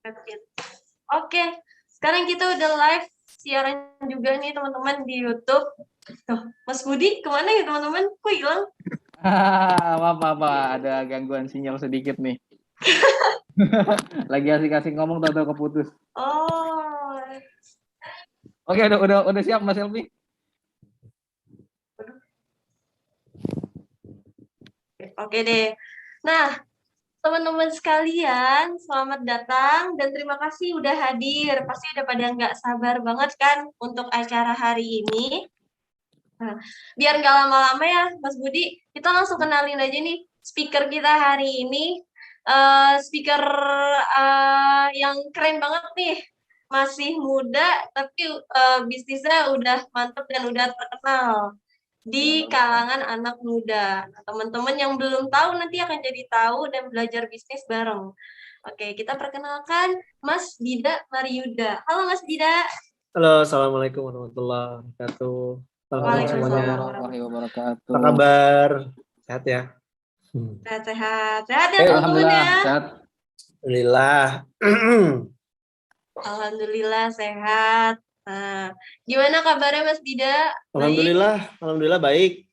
Oke, sekarang kita udah live siaran juga nih teman-teman di YouTube. Tuh, Mas Budi kemana ya teman-teman? Kok hilang? Apa ada gangguan sinyal sedikit nih. Lagi asik-asik ngomong tahu-tahu keputus. Oh. Oke, udah siap Mas Elvi? Oke deh. Nah, teman-teman sekalian, selamat datang dan terima kasih udah hadir. Pasti udah pada nggak sabar banget kan untuk acara hari ini. Nah, biar nggak lama-lama ya, Mas Budi, kita langsung kenalin aja nih speaker kita hari ini. Speaker yang keren banget nih. Masih muda, tapi bisnisnya udah mantep dan udah terkenal di kalangan anak muda. Nah, teman-teman yang belum tahu nanti akan jadi tahu dan belajar bisnis bareng. Oke, kita perkenalkan Mas Dida Mariuda. Halo Mas Dida. Halo, assalamualaikum warahmatullahi wabarakatuh. Teman-teman semuanya, Warahmatullahi wabarakatuh. apa kabar? Sehat ya? Sehat-sehat. Sehat ya teman-teman ya. Sehat. Alhamdulillah. Alhamdulillah sehat. Nah, gimana kabarnya Mas Dida? Alhamdulillah baik.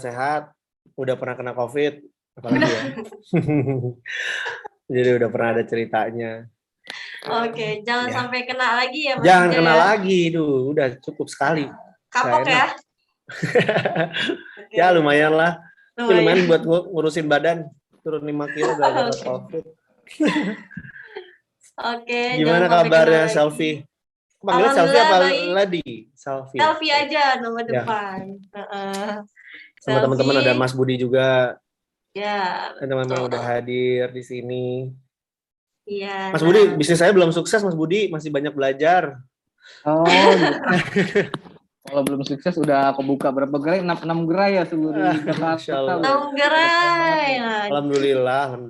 Sehat. Udah pernah kena COVID, apalagi ya. Jadi udah pernah ada ceritanya. Oke, jangan Ya. sampai kena lagi ya Mas Jangan Dida kena ya. lagi, udah cukup sekali. Kapok Nggak ya. enak. Ya lumayan lah. Tapi lumayan buat ngurusin badan. Turun 5 kilo gara-gara COVID. Oke, Gimana jangan sampai kabarnya kena lagi. Selfie? Panggilnya Selfie apa Ladi? Selfie. Selfie aja nama Ya. depan. Sama teman-teman ada Mas Budi juga. Ya. Dan teman-teman udah hadir di sini. Iya. Mas Budi, bisnis saya belum sukses Mas Budi, masih banyak belajar. Oh, gitu. Kalau belum sukses udah kebuka berapa gerai? 6 gerai ya seluruh Jakarta. 6 gerai. Alhamdulillah.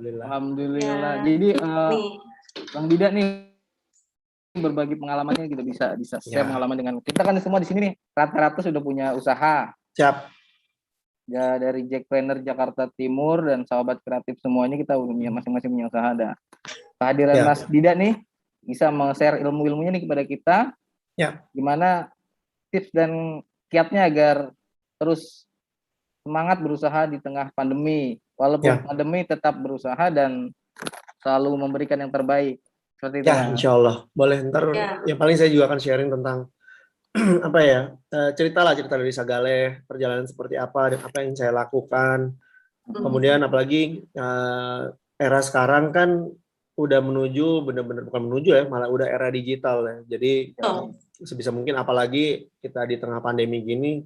Ya. Jadi Bang Dida nih berbagi pengalamannya kita bisa share pengalaman dengan kita kan semua di sini nih rata-rata sudah punya usaha. Siap. Ya dari Jackpreneur Jakarta Timur dan sahabat kreatif semuanya kita punya masing-masing punya usaha ada. Kehadiran Mas Dida nih bisa share ilmu-ilmunya nih kepada kita. Ya. Gimana tips dan kiatnya agar terus semangat berusaha di tengah pandemi. Walaupun pandemi tetap berusaha dan selalu memberikan yang terbaik. Seperti itu. Ya, insya Allah. Boleh ntar. Yang paling saya juga akan sharing tentang apa ya, cerita dari Sagale, perjalanan seperti apa dan apa yang saya lakukan. Kemudian apalagi era sekarang kan udah menuju benar-benar bukan menuju ya, malah udah era digital ya. Jadi sebisa mungkin apalagi kita di tengah pandemi gini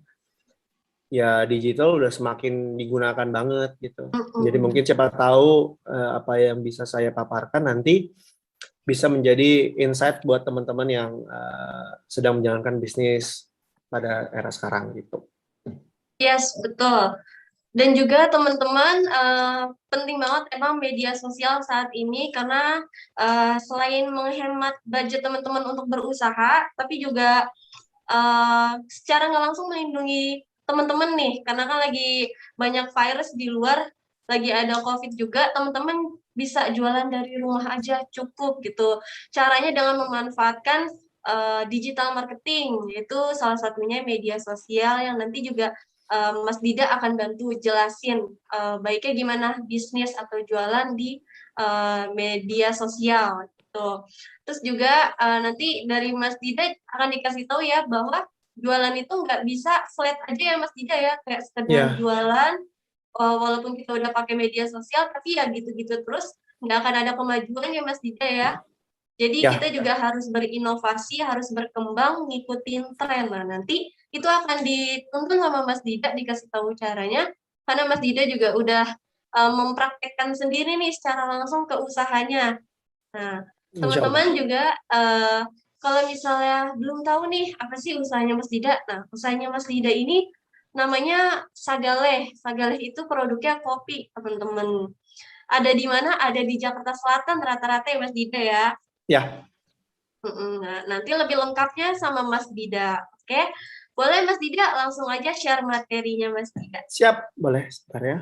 ya digital udah semakin digunakan banget gitu. Jadi mungkin siapa tahu apa yang bisa saya paparkan nanti bisa menjadi insight buat teman-teman yang sedang menjalankan bisnis pada era sekarang gitu. Yes, betul. Dan juga teman-teman penting banget emang media sosial saat ini karena selain menghemat budget teman-teman untuk berusaha, tapi juga secara nggak langsung melindungi teman-teman nih, karena kan lagi banyak virus di luar, lagi ada COVID juga, teman-teman bisa jualan dari rumah aja cukup gitu. Caranya dengan memanfaatkan digital marketing, yaitu salah satunya media sosial yang nanti juga Mas Dida akan bantu jelasin baiknya gimana bisnis atau jualan di media sosial gitu. Terus juga nanti dari Mas Dida akan dikasih tahu ya bahwa jualan itu nggak bisa flat aja ya Mas Dida ya, kayak sekedar jualan walaupun kita udah pakai media sosial tapi ya gitu-gitu terus nggak akan ada kemajuan ya Mas Dida ya. Jadi kita juga harus berinovasi, harus berkembang, ngikutin tren. Nah, nanti itu akan dituntun sama Mas Dida, dikasih tahu caranya, karena Mas Dida juga udah mempraktekkan sendiri nih secara langsung ke usahanya. Nah, teman-teman juga kalau misalnya belum tahu nih apa sih usahanya Mas Dida, nah usahanya Mas Dida ini namanya Sagale. Sagale itu produknya kopi, teman-teman. Ada di mana? Ada di Jakarta Selatan rata-rata ya Mas Dida ya. Ya. Nah, nanti lebih lengkapnya sama Mas Dida. Oke, boleh Mas Dida langsung aja share materinya Mas Dida. Siap, boleh sebentar ya.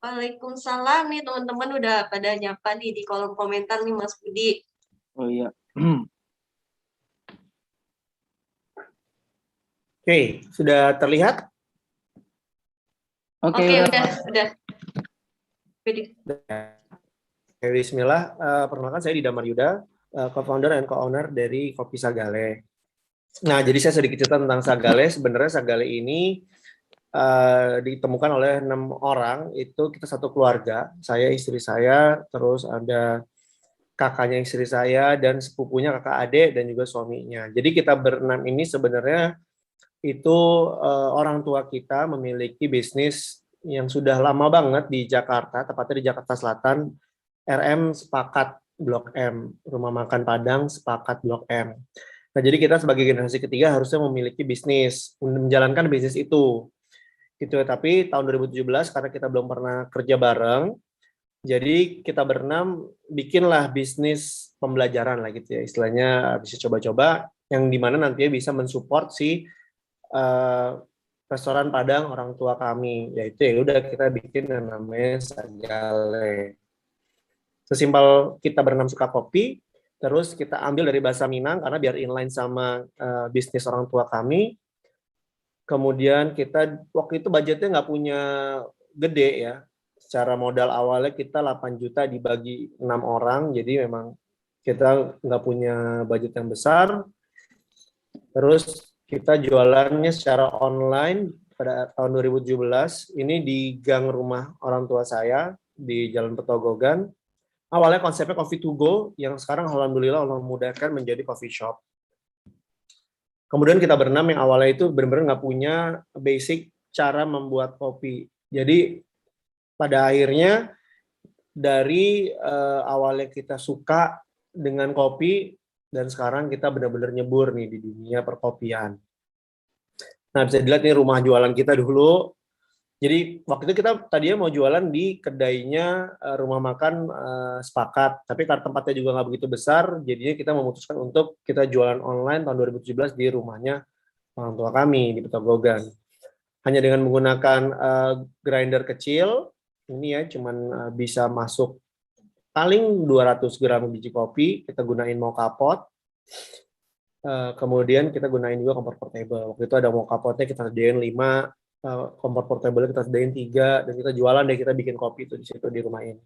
Waalaikumsalam nih teman-teman udah pada nyapa nih di kolom komentar nih Mas Budi. Oh iya. Oke, sudah terlihat? Oke, Oke, udah. udah. Oke, bismillah. Perkenalkan saya Dida Maryuda, co-founder dan co-owner dari Kopi Sagale. Nah, jadi saya sedikit cerita tentang Sagale. Sebenarnya Sagale ini ditemukan oleh 6 orang, itu kita satu keluarga. Saya, istri saya, terus ada kakaknya istri saya, dan sepupunya kakak adik, dan juga suaminya. Jadi kita berenam ini sebenarnya itu orang tua kita memiliki bisnis yang sudah lama banget di Jakarta, tepatnya di Jakarta Selatan, RM Sepakat Blok M, Rumah Makan Padang Sepakat Blok M. Nah, jadi kita sebagai generasi ketiga harusnya memiliki bisnis, menjalankan bisnis itu. Gitu ya, tapi tahun 2017 karena kita belum pernah kerja bareng, jadi kita berenam bikinlah bisnis pembelajaran lah gitu ya, istilahnya bisa coba-coba yang dimana nantinya bisa mensupport si restoran Padang orang tua kami, yaitu ya udah kita bikin yang namanya Sagale. Sesimpel kita berenam suka kopi, terus kita ambil dari bahasa Minang karena biar inline sama bisnis orang tua kami. Kemudian kita waktu itu budgetnya nggak punya gede ya. Secara modal awalnya kita 8 juta dibagi 6 orang, jadi memang kita nggak punya budget yang besar. Terus kita jualannya secara online pada tahun 2017, ini di gang rumah orang tua saya, di Jalan Petogogan. Awalnya konsepnya coffee to go, yang sekarang alhamdulillah Allah memudahkan menjadi coffee shop. Kemudian kita berenam yang awalnya itu benar-benar nggak punya basic cara membuat kopi. Jadi pada akhirnya dari awalnya kita suka dengan kopi, dan sekarang kita benar-benar nyebur nih di dunia perkopian. Nah, bisa dilihat nih rumah jualan kita dulu. Jadi waktu itu kita tadinya mau jualan di kedainya rumah makan Sepakat, tapi karena tempatnya juga nggak begitu besar, jadinya kita memutuskan untuk kita jualan online tahun 2017 di rumahnya orang tua kami di Petogogan. Hanya dengan menggunakan grinder kecil, ini ya cuman bisa masuk paling 200 gram biji kopi, kita gunain moka pot. Kemudian kita gunain juga kompor portable. Waktu itu ada moka potnya kita sediain 5, kompor portable kita sediain 3, dan kita jualan deh, kita bikin kopi itu di situ di rumah ini.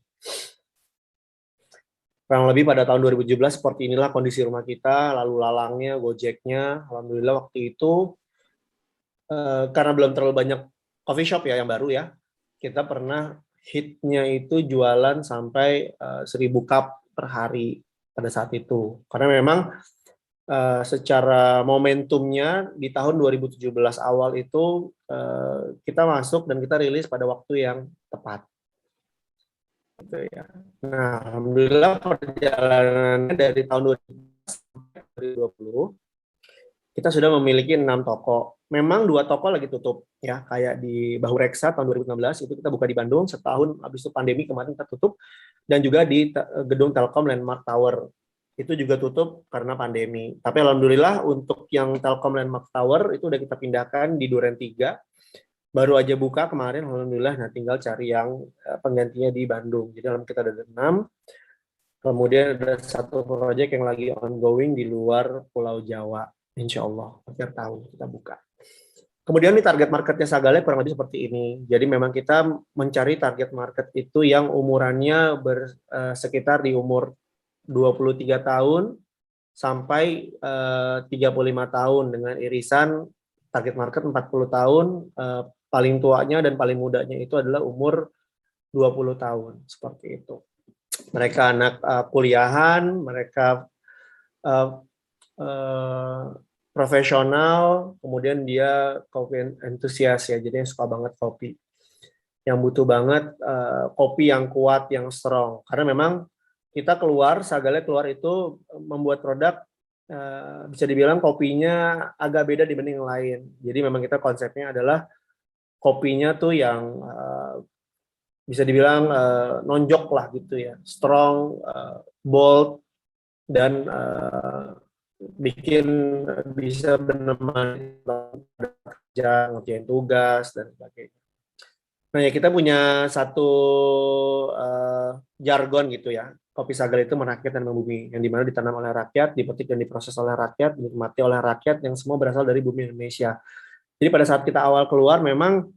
Kurang lebih pada tahun 2017 seperti inilah kondisi rumah kita, lalu lalangnya, gojeknya. Alhamdulillah waktu itu karena belum terlalu banyak coffee shop ya yang baru ya, kita pernah hitnya itu jualan sampai 1000 cup per hari pada saat itu. Karena memang secara momentumnya di tahun 2017 awal itu kita masuk dan kita rilis pada waktu yang tepat. Gitu ya. Nah, alhamdulillah perjalanannya dari tahun 2020 kita sudah memiliki 6 toko. Memang 2 toko lagi tutup ya, kayak di Bahu Reksa tahun 2016 itu kita buka di Bandung, setahun habis itu pandemi kemarin kita tutup, dan juga di gedung Telkom Landmark Tower itu juga tutup karena pandemi. Tapi alhamdulillah untuk yang Telkom Landmark Tower itu udah kita pindahkan di Duren 3. Baru aja buka kemarin alhamdulillah, nah tinggal cari yang penggantinya di Bandung. Jadi dalam kita ada 6. Kemudian ada 1 proyek yang lagi ongoing di luar Pulau Jawa. Insya Allah akhir tahun kita buka. Kemudian di target marketnya Sagale kurang lebih seperti ini. Jadi memang kita mencari target market itu yang umurannya sekitar di umur 23 tahun sampai 35 tahun dengan irisan target market 40 tahun, paling tuanya dan paling mudanya itu adalah umur 20 tahun, seperti itu. Mereka anak kuliahan, mereka profesional, kemudian dia kopi entusias ya, jadi yang suka banget kopi, yang butuh banget kopi yang kuat, yang strong. Karena memang kita Sagale keluar itu membuat produk bisa dibilang kopinya agak beda dibanding yang lain. Jadi memang kita konsepnya adalah kopinya tuh yang bisa dibilang nonjok lah gitu ya, strong, bold, dan bikin bisa menemani kerja, ngerjain tugas dan sebagainya. Nah ya kita punya satu jargon gitu ya. Kopi Sagale itu merakyat dan membumi, yang dimana ditanam oleh rakyat, dipetik dan diproses oleh rakyat, dinikmati oleh rakyat, yang semua berasal dari bumi Indonesia. Jadi pada saat kita awal keluar, memang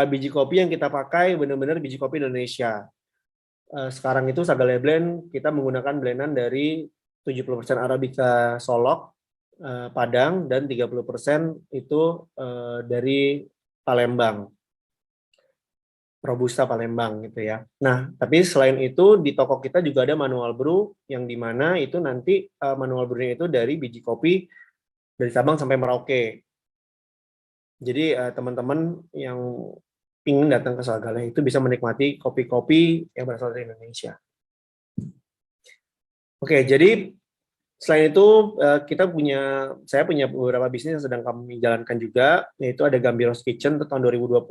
biji kopi yang kita pakai benar-benar biji kopi Indonesia. Sekarang itu Sagale Blend, kita menggunakan blendan dari 70% Arabica Solok, Padang, dan 30% itu dari Palembang. Robusta Palembang gitu ya. Nah, tapi selain itu di toko kita juga ada manual brew yang dimana itu nanti manual brewnya itu dari biji kopi dari Sabang sampai Merauke. Jadi teman-teman yang ingin datang ke Sagale itu bisa menikmati kopi-kopi yang berasal dari Indonesia. Oke, jadi selain itu saya punya beberapa bisnis yang sedang kami jalankan juga, yaitu ada Gambiros Kitchen tahun 2020.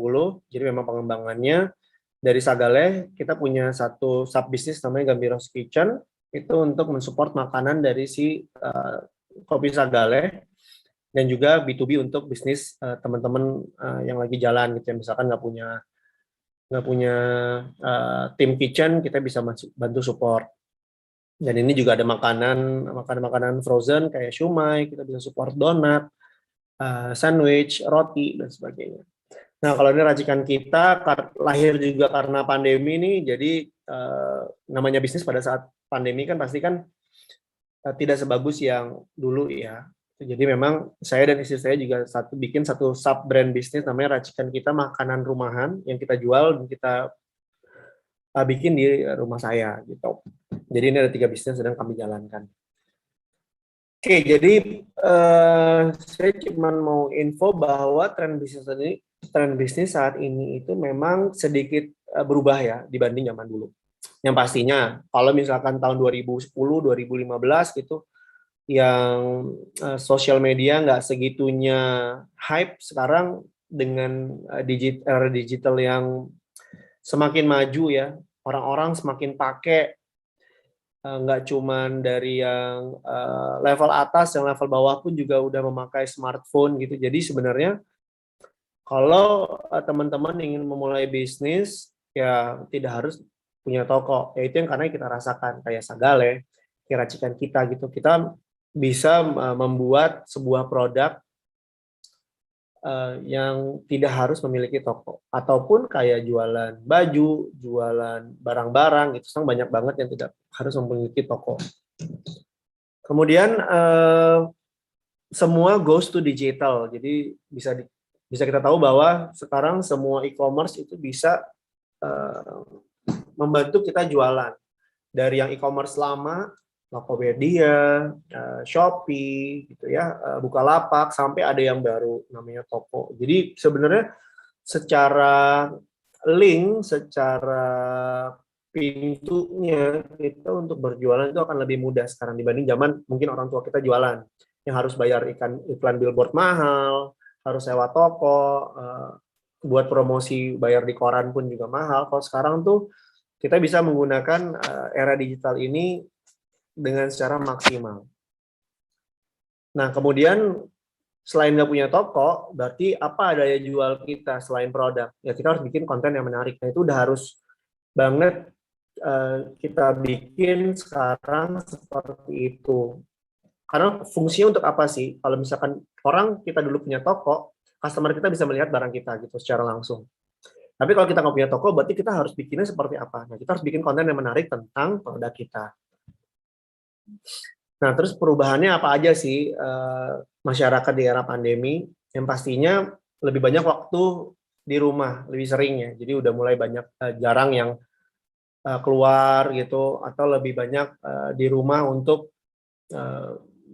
Jadi memang pengembangannya dari Sagale, kita punya satu sub bisnis namanya Gambiros Kitchen, itu untuk mensupport makanan dari si kopi Sagale, dan juga B2B untuk bisnis teman-teman yang lagi jalan gitu ya, misalkan nggak punya tim kitchen, kita bisa bantu support. Dan ini juga ada makanan frozen kayak shumai, kita bisa support donat, sandwich, roti, dan sebagainya. Nah, kalau ini racikan kita lahir juga karena pandemi nih, jadi namanya bisnis pada saat pandemi kan pasti kan tidak sebagus yang dulu ya. Jadi memang saya dan istri saya juga bikin satu sub brand bisnis namanya racikan kita, makanan rumahan yang kita jual dan kita bikin di rumah saya gitu. Jadi ini ada 3 bisnis sedang kami jalankan. Oke, jadi saya cuma mau info bahwa tren bisnis saat ini itu memang sedikit berubah ya dibanding zaman dulu. Yang pastinya kalau misalkan tahun 2010, 2015 gitu yang sosial media nggak segitunya hype, sekarang dengan digital yang semakin maju ya, orang-orang semakin pakai, nggak cuman dari yang level atas, yang level bawah pun juga udah memakai smartphone gitu. Jadi sebenarnya kalau teman-teman ingin memulai bisnis, ya tidak harus punya toko. Ya itu yang karena kita rasakan kayak Sagale, kayak racikan kita gitu. Kita bisa membuat sebuah produk yang tidak harus memiliki toko, ataupun kayak jualan baju, jualan barang-barang, itu sekarang banyak banget yang tidak harus memiliki toko. Kemudian semua goes to digital, jadi bisa kita tahu bahwa sekarang semua e-commerce itu bisa membantu kita jualan, dari yang e-commerce lama, Tokopedia, Shopee, gitu ya, Bukalapak, sampai ada yang baru namanya toko. Jadi sebenarnya secara link, secara pintunya kita untuk berjualan itu akan lebih mudah sekarang dibanding zaman mungkin orang tua kita jualan, yang harus bayar iklan billboard mahal, harus sewa toko, buat promosi bayar di koran pun juga mahal. Kalau sekarang tuh kita bisa menggunakan era digital ini dengan secara maksimal. Nah, kemudian selain nggak punya toko, berarti apa daya jual kita selain produk? Ya kita harus bikin konten yang menarik. Nah, itu udah harus banget kita bikin sekarang seperti itu. Karena fungsinya untuk apa sih? Kalau misalkan kita dulu punya toko, customer kita bisa melihat barang kita gitu secara langsung. Tapi kalau kita nggak punya toko, berarti kita harus bikinnya seperti apa? Nah, kita harus bikin konten yang menarik tentang produk kita. Nah, terus perubahannya apa aja sih masyarakat di era pandemi? Yang pastinya lebih banyak waktu di rumah, lebih sering ya. Jadi udah mulai banyak jarang yang keluar gitu, atau lebih banyak di rumah untuk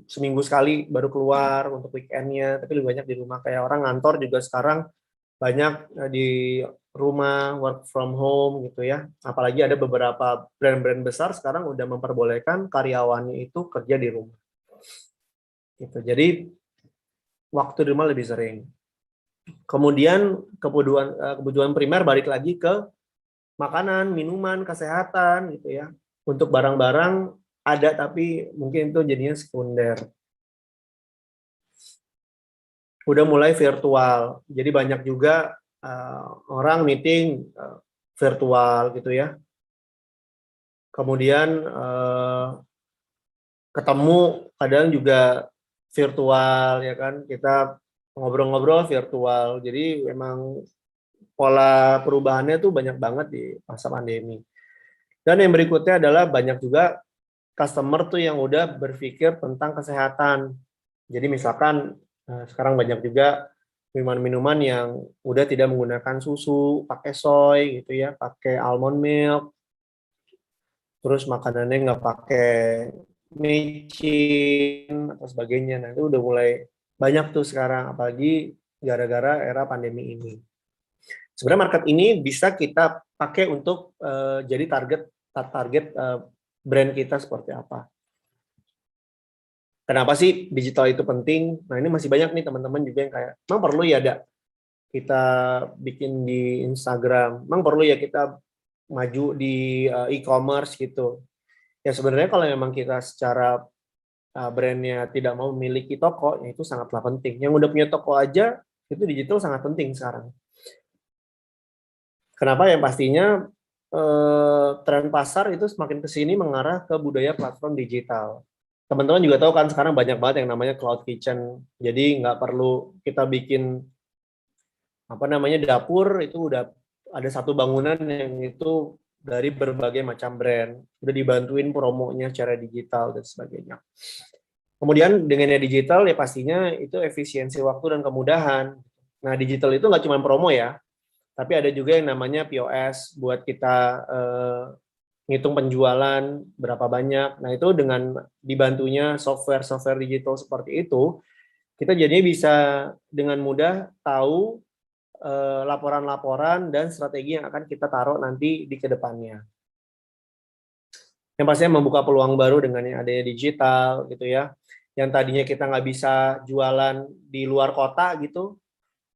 seminggu sekali baru keluar untuk weekendnya, tapi lebih banyak di rumah. Kayak orang ngantor juga sekarang banyak di rumah, work from home gitu ya. Apalagi ada beberapa brand-brand besar sekarang udah memperbolehkan karyawannya itu kerja di rumah. Gitu. Jadi waktu di rumah lebih sering. Kemudian kebutuhan primer balik lagi ke makanan, minuman, kesehatan gitu ya. Untuk barang-barang ada tapi mungkin itu jadinya sekunder. Udah mulai virtual. Jadi banyak juga orang meeting virtual gitu ya. Kemudian ketemu kadang juga virtual ya kan, kita ngobrol-ngobrol virtual. Jadi memang pola perubahannya tuh banyak banget di masa pandemi. Dan yang berikutnya adalah banyak juga customer tuh yang udah berpikir tentang kesehatan. Jadi misalkan sekarang banyak juga minuman-minuman yang udah tidak menggunakan susu, pakai soy gitu ya, pakai almond milk, terus makanannya nggak pakai micin atau sebagainya. Nah itu udah mulai banyak tuh sekarang, apalagi gara-gara era pandemi ini. Sebenarnya market ini bisa kita pakai untuk jadi target brand kita seperti apa. Kenapa sih digital itu penting? Nah ini masih banyak nih teman-teman juga yang kayak, memang perlu ya ada kita bikin di Instagram, memang perlu ya kita maju di e-commerce gitu. Ya sebenarnya kalau memang kita secara brandnya tidak mau memiliki toko, ya itu sangatlah penting. Yang udah punya toko aja, itu digital sangat penting sekarang. Kenapa? Yang pastinya tren pasar itu semakin kesini mengarah ke budaya platform digital. Teman-teman juga tahu kan sekarang banyak banget yang namanya cloud kitchen. Jadi nggak perlu kita bikin dapur, itu udah ada satu bangunan yang itu dari berbagai macam brand. Udah dibantuin promonya secara digital dan sebagainya. Kemudian dengan digital ya pastinya itu efisiensi waktu dan kemudahan. Nah digital itu nggak cuma promo ya, tapi ada juga yang namanya POS buat kita ngitung penjualan berapa banyak. Nah itu dengan dibantunya software digital seperti itu, kita jadinya bisa dengan mudah tahu laporan-laporan dan strategi yang akan kita taruh nanti di kedepannya. Yang pastinya membuka peluang baru dengan yang adanya digital gitu ya. Yang tadinya kita nggak bisa jualan di luar kota gitu,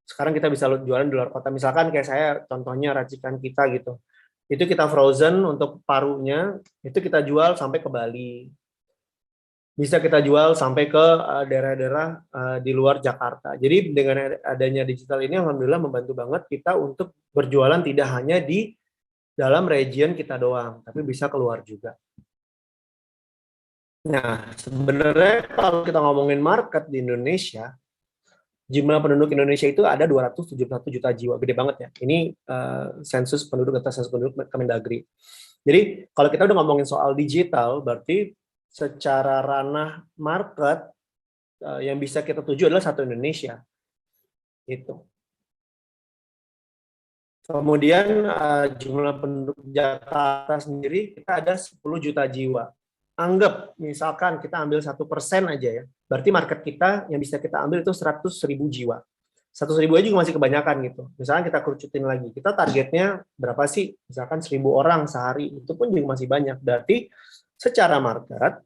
sekarang kita bisa jualan di luar kota. Misalkan kayak saya, contohnya racikan kita gitu. Itu kita frozen untuk parunya, itu kita jual sampai ke Bali. Bisa kita jual sampai ke daerah-daerah di luar Jakarta. Jadi dengan adanya digital ini alhamdulillah membantu banget kita untuk berjualan tidak hanya di dalam region kita doang, tapi bisa keluar juga. Nah, sebenarnya kalau kita ngomongin market di Indonesia, jumlah penduduk Indonesia itu ada 271 juta jiwa, gede banget ya. Ini sensus penduduk Kemendagri. Jadi kalau kita udah ngomongin soal digital, berarti secara ranah market yang bisa kita tuju adalah satu Indonesia. Gitu. Kemudian jumlah penduduk Jakarta sendiri kita ada 10 juta jiwa. Anggap misalkan kita ambil 1% aja ya, berarti market kita yang bisa kita ambil itu 100.000 jiwa. 100.000 aja juga masih kebanyakan gitu. Misalkan kita kerucutin lagi, kita targetnya berapa sih? Misalkan 1.000 orang sehari, itu pun juga masih banyak. Berarti secara market,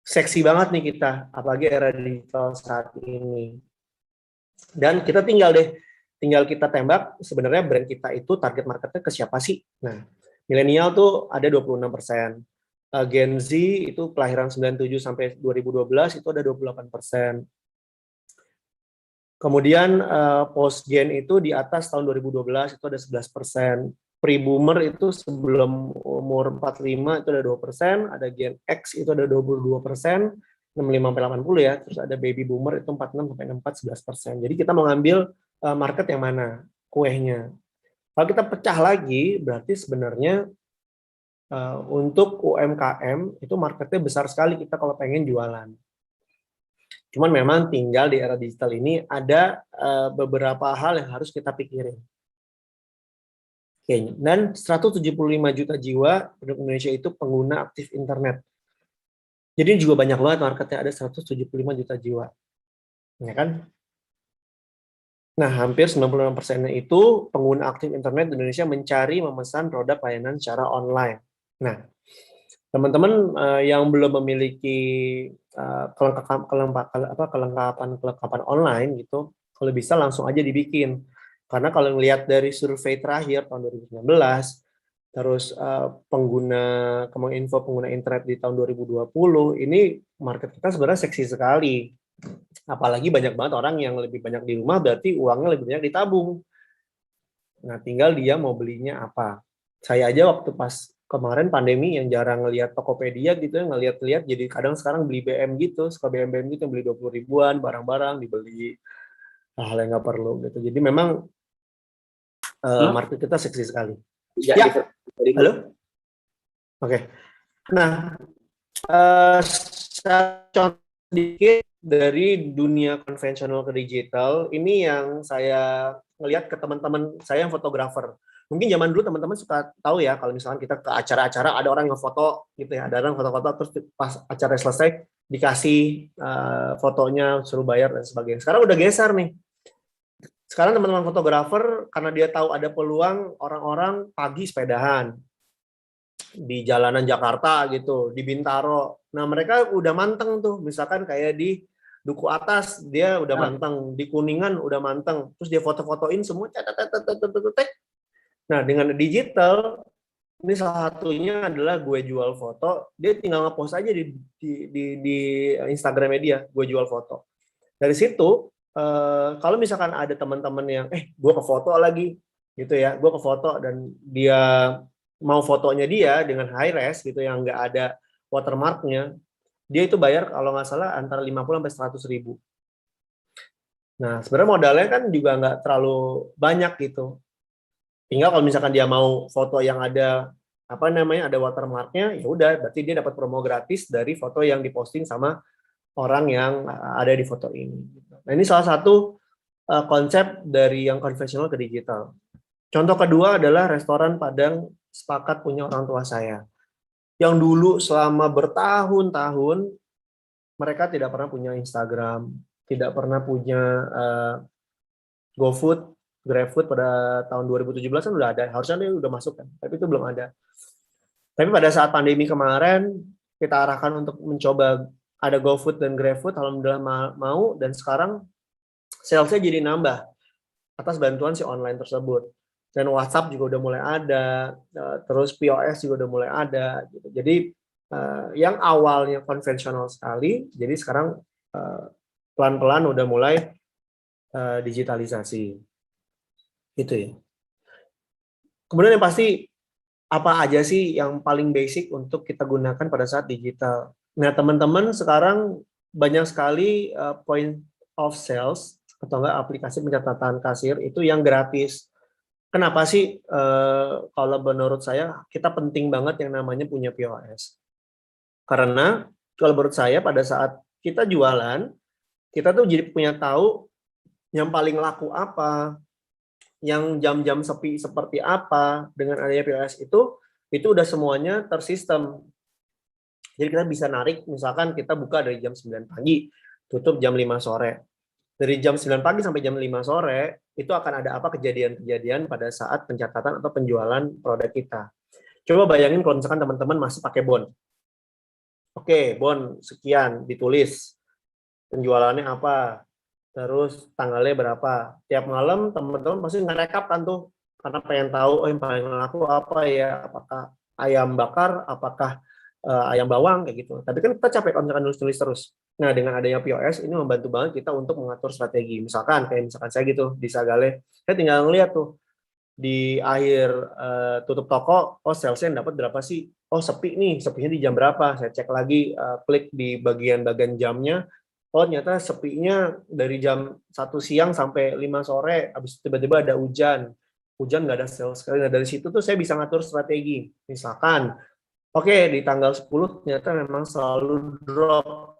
seksi banget nih kita, apalagi era digital saat ini. Dan kita tinggal kita tembak, sebenarnya brand kita itu target marketnya ke siapa sih? Nah, milenial tuh ada 26%. Gen Z itu kelahiran 97 sampai 2012 itu ada 28%. Kemudian post gen itu di atas tahun 2012 itu ada 11%. Pre-boomer itu sebelum umur 45 itu ada 2%, ada gen X itu ada 22%, 65 sampai 80 ya, terus ada baby boomer itu 46 sampai 64, 11%. Jadi kita mau ngambil market yang mana kuehnya. Kalau kita pecah lagi, berarti sebenarnya untuk UMKM itu marketnya besar sekali kita kalau pengen jualan. Cuman memang tinggal di era digital ini ada beberapa hal yang harus kita pikirin. Oke, dan 175 juta jiwa penduduk Indonesia itu pengguna aktif internet. Jadi juga banyak banget marketnya, ada 175 juta jiwa. Ya kan? Nah, hampir 96%-nya itu pengguna aktif internet di Indonesia mencari memesan produk layanan secara online. Nah, teman-teman yang belum memiliki kelengkapan online gitu, kalau bisa langsung aja dibikin. Karena kalau ngelihat dari survei terakhir tahun 2019, terus pengguna internet di tahun 2020, ini market kita sebenarnya seksi sekali. Apalagi banyak banget orang yang lebih banyak di rumah, berarti uangnya lebih banyak ditabung. Nah, tinggal dia mau belinya apa. Saya aja waktu pas kemarin pandemi yang jarang ngelihat Tokopedia gitu ya, ngelihat-lihat jadi kadang sekarang beli BM gitu, suka BM gitu, beli 20 ribuan barang-barang dibeli hal yang nggak perlu gitu. Jadi memang market kita seksi sekali. Ya, halo? Oke. Nah, saya contoh sedikit dari dunia konvensional ke digital, ini yang saya ngelihat ke teman-teman saya yang fotografer. Mungkin zaman dulu teman-teman suka tahu ya, kalau misalkan kita ke acara-acara ada orang yang foto gitu ya, ada orang foto-foto terus pas acara selesai dikasih fotonya, suruh bayar dan sebagainya. Sekarang udah geser nih. Sekarang teman-teman fotografer karena dia tahu ada peluang orang-orang pagi sepedahan di jalanan Jakarta gitu, di Bintaro. Nah, mereka udah manteng tuh, misalkan kayak di Duku Atas, dia udah manteng, di Kuningan udah manteng, terus dia foto-fotoin semua. Nah, dengan digital, ini salah satunya adalah gue jual foto, dia tinggal nge-post aja di Instagramnya dia, gue jual foto. Dari situ, kalau misalkan ada teman-teman yang, gue ke foto lagi, gitu ya, gue ke foto dan dia mau fotonya dia dengan high res gitu yang nggak ada watermarknya, dia itu bayar kalau nggak salah antara 50 sampai 100 ribu. Nah, sebenarnya modalnya kan juga nggak terlalu banyak gitu. Tinggal kalau misalkan dia mau foto yang ada apa namanya ada watermarknya, ya udah berarti dia dapat promo gratis dari foto yang diposting sama orang yang ada di foto ini. Nah, ini salah satu konsep dari yang konvensional ke digital. Contoh kedua adalah restoran Padang sepakat punya orang tua saya. Yang dulu selama bertahun-tahun mereka tidak pernah punya Instagram, tidak pernah punya GoFood, GrabFood pada tahun 2017 kan udah ada, harusnya dia udah masuk kan, tapi itu belum ada. Tapi pada saat pandemi kemarin kita arahkan untuk mencoba ada GoFood dan GrabFood, alhamdulillah mau dan sekarang salesnya jadi nambah atas bantuan si online tersebut. Dan WhatsApp juga udah mulai ada, terus POS juga udah mulai ada. Gitu. Jadi yang awalnya konvensional sekali, jadi sekarang pelan-pelan udah mulai digitalisasi. Gitu ya. Kemudian yang pasti, apa aja sih yang paling basic untuk kita gunakan pada saat digital? Nah, teman-teman sekarang banyak sekali point of sales, atau enggak aplikasi pencatatan kasir itu yang gratis. Kenapa sih kalau menurut saya kita penting banget yang namanya punya POS? Karena kalau menurut saya pada saat kita jualan, kita tuh jadi punya tahu yang paling laku apa, yang jam-jam sepi seperti apa. Dengan adanya POS itu udah semuanya tersistem. Jadi kita bisa narik, misalkan kita buka dari jam 9 pagi, tutup jam 5 sore. Dari jam 9 pagi sampai jam 5 sore, itu akan ada apa kejadian-kejadian pada saat pencatatan atau penjualan produk kita. Coba bayangin kalau misalkan teman-teman masih pakai bon. Oke, bon sekian, ditulis. Penjualannya apa, terus tanggalnya berapa. Tiap malam teman-teman pasti ngerekap kan tuh, karena pengen tahu, yang paling laku apa ya, apakah ayam bakar, apakah ayam bawang, kayak gitu. Tapi kan kita capek kalau misalkan nulis-nulis terus. Nah, dengan adanya POS ini membantu banget kita untuk mengatur strategi. Misalkan saya gitu di Sagale, saya tinggal ngeliat tuh di akhir tutup toko, oh salesnya dapat berapa sih? Oh sepi nih, sepinya di jam berapa? Saya cek lagi, klik di bagian-bagian jamnya. Oh ternyata sepinya dari jam 1 siang sampai 5 sore. Habis tiba-tiba ada hujan nggak ada sales sekali. Nah dari situ tuh saya bisa ngatur strategi. Misalkan, oke, di tanggal 10 ternyata memang selalu drop.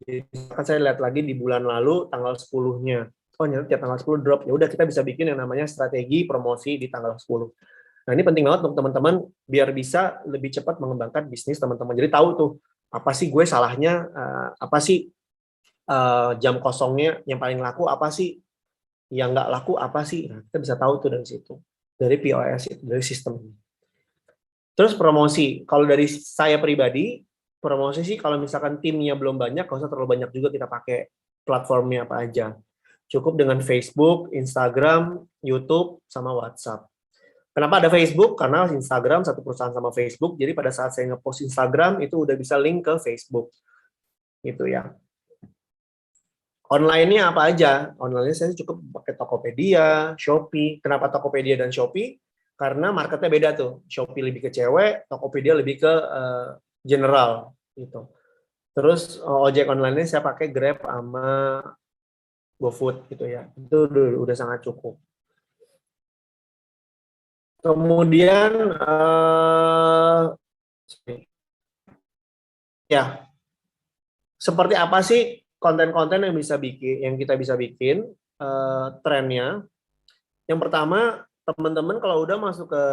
Jadi saya lihat lagi di bulan lalu tanggal 10-nya. Oh, ternyata tiap tanggal 10 drop. Ya udah kita bisa bikin yang namanya strategi promosi di tanggal 10. Nah, ini penting banget untuk teman-teman biar bisa lebih cepat mengembangkan bisnis teman-teman. Jadi tahu tuh apa sih gue salahnya, apa sih jam kosongnya yang paling laku, apa sih yang nggak laku, apa sih. Nah, kita bisa tahu tuh dari situ. Dari POS itu, dari sistem ini. Terus promosi, kalau dari saya pribadi, promosi sih kalau misalkan timnya belum banyak, nggak usah terlalu banyak juga kita pakai platformnya apa aja. Cukup dengan Facebook, Instagram, YouTube, sama WhatsApp. Kenapa ada Facebook? Karena Instagram satu perusahaan sama Facebook, jadi pada saat saya ngepost Instagram, itu udah bisa link ke Facebook. Gitu ya. Online-nya apa aja? Online-nya saya cukup pakai Tokopedia, Shopee. Kenapa Tokopedia dan Shopee? Karena marketnya beda tuh. Shopee lebih ke cewek, Tokopedia lebih ke general gitu. Terus ojek online-nya saya pakai Grab sama GoFood gitu ya. Itu udah sangat cukup. Kemudian ya, seperti apa sih konten-konten yang kita bisa bikin trennya? Yang pertama, teman-teman kalau udah masuk ke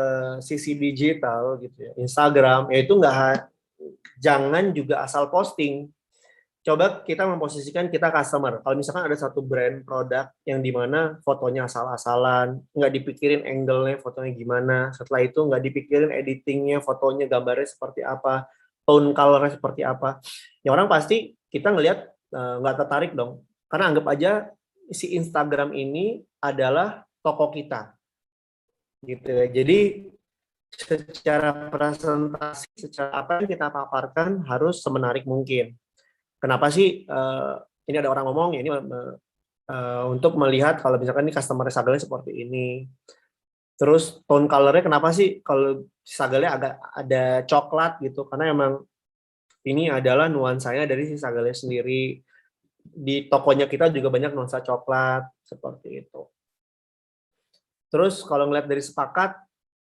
sisi digital gitu ya, Instagram, ya itu jangan juga asal posting. Coba kita memposisikan kita customer. Kalau misalkan ada satu brand produk yang dimana fotonya asal-asalan, nggak dipikirin angle-nya fotonya gimana, setelah itu nggak dipikirin editingnya, fotonya gambarnya seperti apa, tone color-nya seperti apa, ya orang pasti kita ngelihat nggak tertarik dong. Karena anggap aja si Instagram ini adalah toko kita, gitu ya. Jadi secara presentasi, secara apa yang kita paparkan harus semenarik mungkin. Kenapa sih ini ada orang ngomong ya ini untuk melihat kalau misalkan ini customer sagalnya seperti ini. Terus tone color-nya kenapa sih kalau sagalnya agak ada coklat gitu? Karena emang ini adalah nuansanya dari si sagalnya sendiri. Di tokonya kita juga banyak nuansa coklat seperti itu. Terus kalau ngeliat dari sepakat,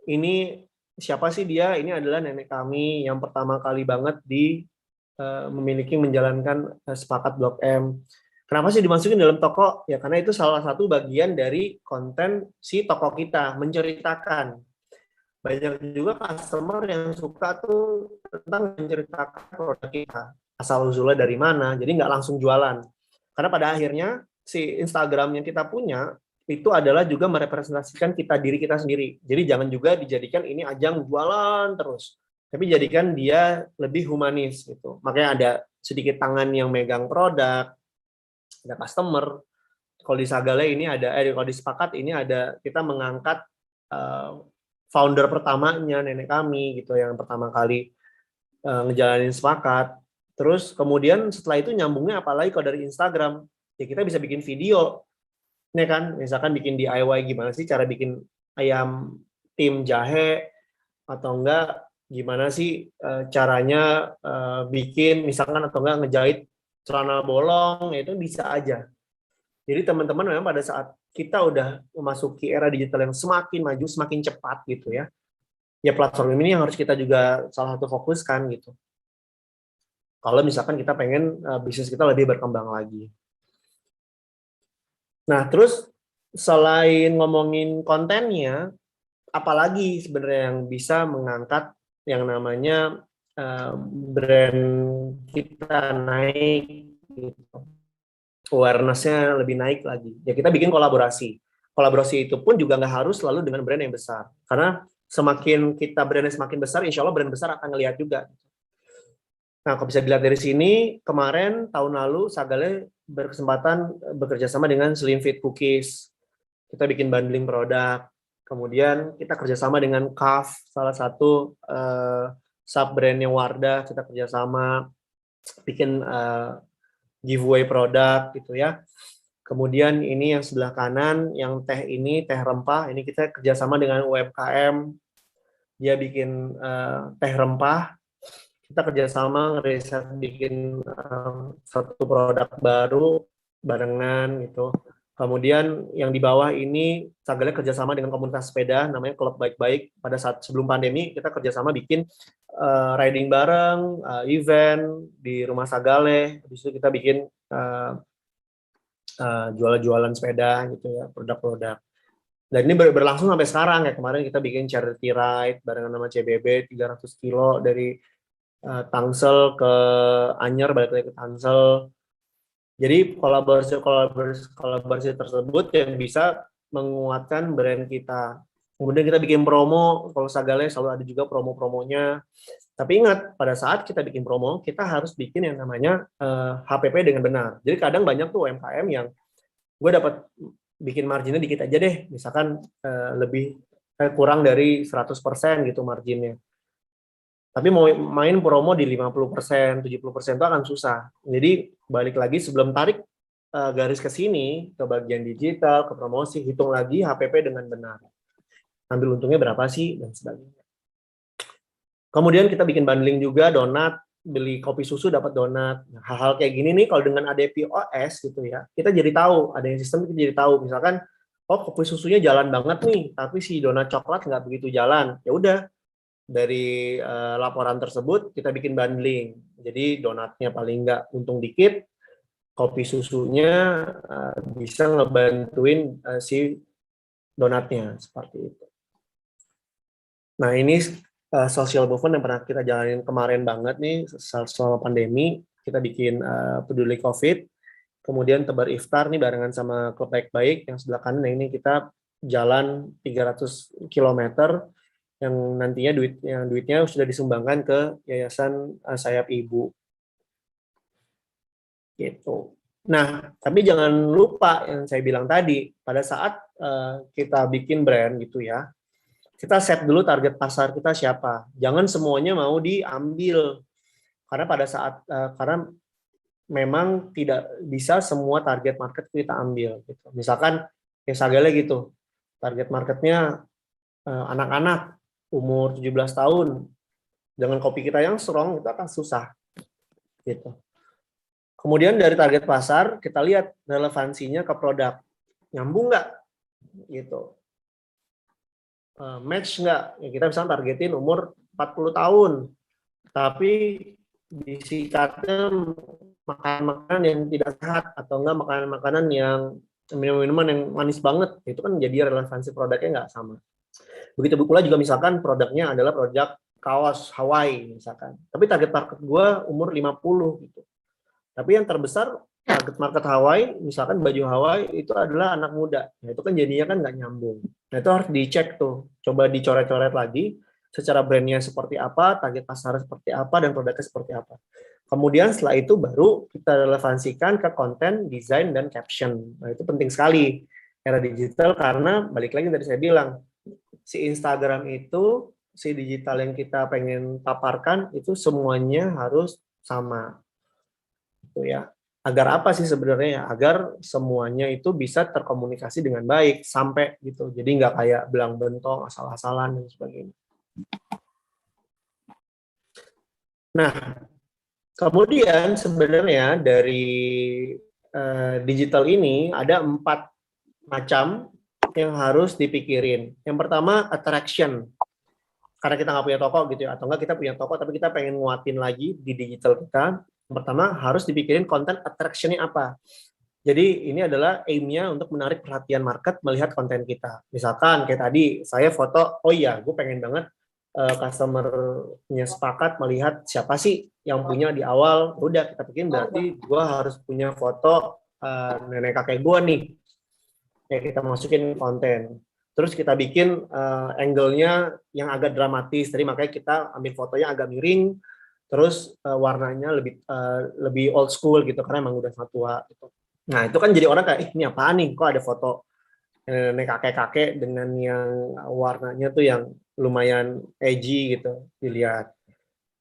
ini siapa sih dia? Ini adalah nenek kami yang pertama kali banget memiliki menjalankan sepakat Blok M. Kenapa sih dimasukin dalam toko? Ya karena itu salah satu bagian dari konten si toko kita, menceritakan. Banyak juga customer yang suka tuh tentang menceritakan produk kita. Asal-usulnya dari mana, jadi nggak langsung jualan. Karena pada akhirnya si Instagram yang kita punya, itu adalah juga merepresentasikan diri kita sendiri. Jadi jangan juga dijadikan ini ajang jualan terus. Tapi jadikan dia lebih humanis gitu. Makanya ada sedikit tangan yang megang produk, ada customer. Kalau di Sagale ini kalau di Sepakat ini ada kita mengangkat founder pertamanya nenek kami gitu yang pertama kali ngejalanin Sepakat. Terus kemudian setelah itu nyambungnya apalagi kalau dari Instagram, ya kita bisa bikin video. Ini kan misalkan bikin DIY gimana sih cara bikin ayam tim jahe atau enggak gimana sih caranya bikin misalkan atau enggak ngejahit celana bolong, ya itu bisa aja. Jadi teman-teman memang pada saat kita udah memasuki era digital yang semakin maju, semakin cepat gitu ya, ya platform ini yang harus kita juga salah satu fokuskan gitu. Kalau misalkan kita pengen bisnis kita lebih berkembang lagi. Nah terus selain ngomongin kontennya, apalagi sebenarnya yang bisa mengangkat yang namanya brand kita naik gitu. Awareness-nya lebih naik lagi. Ya kita bikin kolaborasi. Kolaborasi itu pun juga nggak harus selalu dengan brand yang besar. Karena semakin kita brandnya semakin besar, insya Allah brand besar akan ngelihat juga. Nah, kalau bisa dilihat dari sini, kemarin tahun lalu Sagale berkesempatan bekerja sama dengan Slim Fit Cookies. Kita bikin bundling produk. Kemudian kita kerjasama dengan Kaf, salah satu sub-brandnya Wardah, kita kerjasama bikin giveaway produk gitu ya. Kemudian ini yang sebelah kanan, yang teh ini, teh rempah, ini kita kerjasama dengan UMKM, dia bikin teh rempah, kita kerjasama ngeriset bikin satu produk baru barengan gitu. Kemudian yang di bawah ini Sagale kerjasama dengan komunitas sepeda namanya Klub Baik-Baik. Pada saat sebelum pandemi kita kerjasama bikin riding bareng, event di rumah Sagale. Habis itu kita bikin jualan-jualan sepeda gitu ya, produk-produk. Dan ini berlangsung sampai sekarang ya. Kemarin kita bikin charity ride barengan sama CBB 300 kilo dari Tangsel ke Anyer, balik lagi ke Tangsel. Jadi kolaborasi tersebut yang bisa menguatkan brand kita. Kemudian kita bikin promo, kalau Sagale selalu ada juga promo-promonya. Tapi ingat, pada saat kita bikin promo, kita harus bikin yang namanya HPP dengan benar. Jadi kadang banyak tuh UMKM yang gue dapat bikin marginnya dikit aja deh, misalkan lebih kurang dari 100% gitu marginnya. Tapi mau main promo di 50%, 70% itu akan susah. Jadi balik lagi sebelum tarik garis ke sini, ke bagian digital, ke promosi, hitung lagi HPP dengan benar. Ambil untungnya berapa sih, dan sebagainya. Kemudian kita bikin bundling juga, donat, beli kopi susu dapat donat. Nah, hal-hal kayak gini nih, kalau dengan ada POS gitu ya, kita jadi tahu, ada yang sistem kita jadi tahu. Misalkan, oh kopi susunya jalan banget nih, tapi si donat coklat nggak begitu jalan. Ya udah, dari laporan tersebut kita bikin bundling. Jadi donatnya paling nggak untung dikit, kopi susunya bisa ngebantuin si donatnya, seperti itu. Nah ini social movement yang pernah kita jalanin kemarin banget nih, selama pandemi, kita bikin peduli COVID, kemudian tebar iftar nih barengan sama klub baik-baik, yang sebelah kanan. Nah ini kita jalan 300 km, yang nantinya duitnya sudah disumbangkan ke Yayasan Sayap Ibu. Gitu. Nah, tapi jangan lupa yang saya bilang tadi, pada saat kita bikin brand gitu ya, kita set dulu target pasar kita siapa. Jangan semuanya mau diambil. Karena pada saat karena memang tidak bisa semua target market kita ambil gitu. Misalkan kayak Sagale gitu. Target marketnya anak-anak umur 17 tahun. Dengan kopi kita yang strong itu akan susah. Gitu. Kemudian dari target pasar, kita lihat relevansinya ke produk. Nyambung nggak? Gitu. Match nggak? Ya, kita bisa targetin umur 40 tahun. Tapi disikatnya makanan-makanan yang tidak sehat, atau enggak makanan-makanan yang minuman-minuman yang manis banget. Itu kan jadi relevansi produknya nggak sama. Begitu pula juga misalkan produknya adalah produk kaos Hawaii misalkan. Tapi target market gue umur 50 gitu. Tapi yang terbesar target market Hawaii, misalkan baju Hawaii itu adalah anak muda. Nah, itu kan jadinya kan nggak nyambung. Nah, itu harus dicek tuh. Coba dicoret-coret lagi secara brandnya seperti apa, target pasar seperti apa, dan produknya seperti apa. Kemudian setelah itu baru kita relevansikan ke konten, desain, dan caption. Nah, itu penting sekali era digital karena balik lagi tadi saya bilang, si Instagram itu, si digital yang kita pengen paparkan itu semuanya harus sama. Itu ya. Agar apa sih sebenarnya? Agar semuanya itu bisa terkomunikasi dengan baik sampai gitu. Jadi nggak kayak belang bentong, asal-asalan dan sebagainya. Nah, kemudian sebenarnya dari digital ini ada 4 macam yang harus dipikirin. Yang pertama attraction. Karena kita nggak punya toko gitu ya, atau nggak kita punya toko tapi kita pengen nguatin lagi di digital kita. Yang pertama harus dipikirin konten attraction-nya apa. Jadi ini adalah aim-nya untuk menarik perhatian market melihat konten kita. Misalkan kayak tadi saya foto, oh iya gue pengen banget customer-nya sepakat melihat siapa sih yang punya di awal. Udah kita pikirin berarti gue harus punya foto nenek kakek gue nih. Ya kita masukin konten. Terus kita bikin angle-nya yang agak dramatis. Jadi makanya kita ambil fotonya agak miring. Terus warnanya lebih old school gitu karena emang udah sangat tua gitu. Nah itu kan jadi orang kayak ini apaan nih, kok ada foto nenek kakek-kakek dengan yang warnanya tuh yang lumayan edgy gitu dilihat.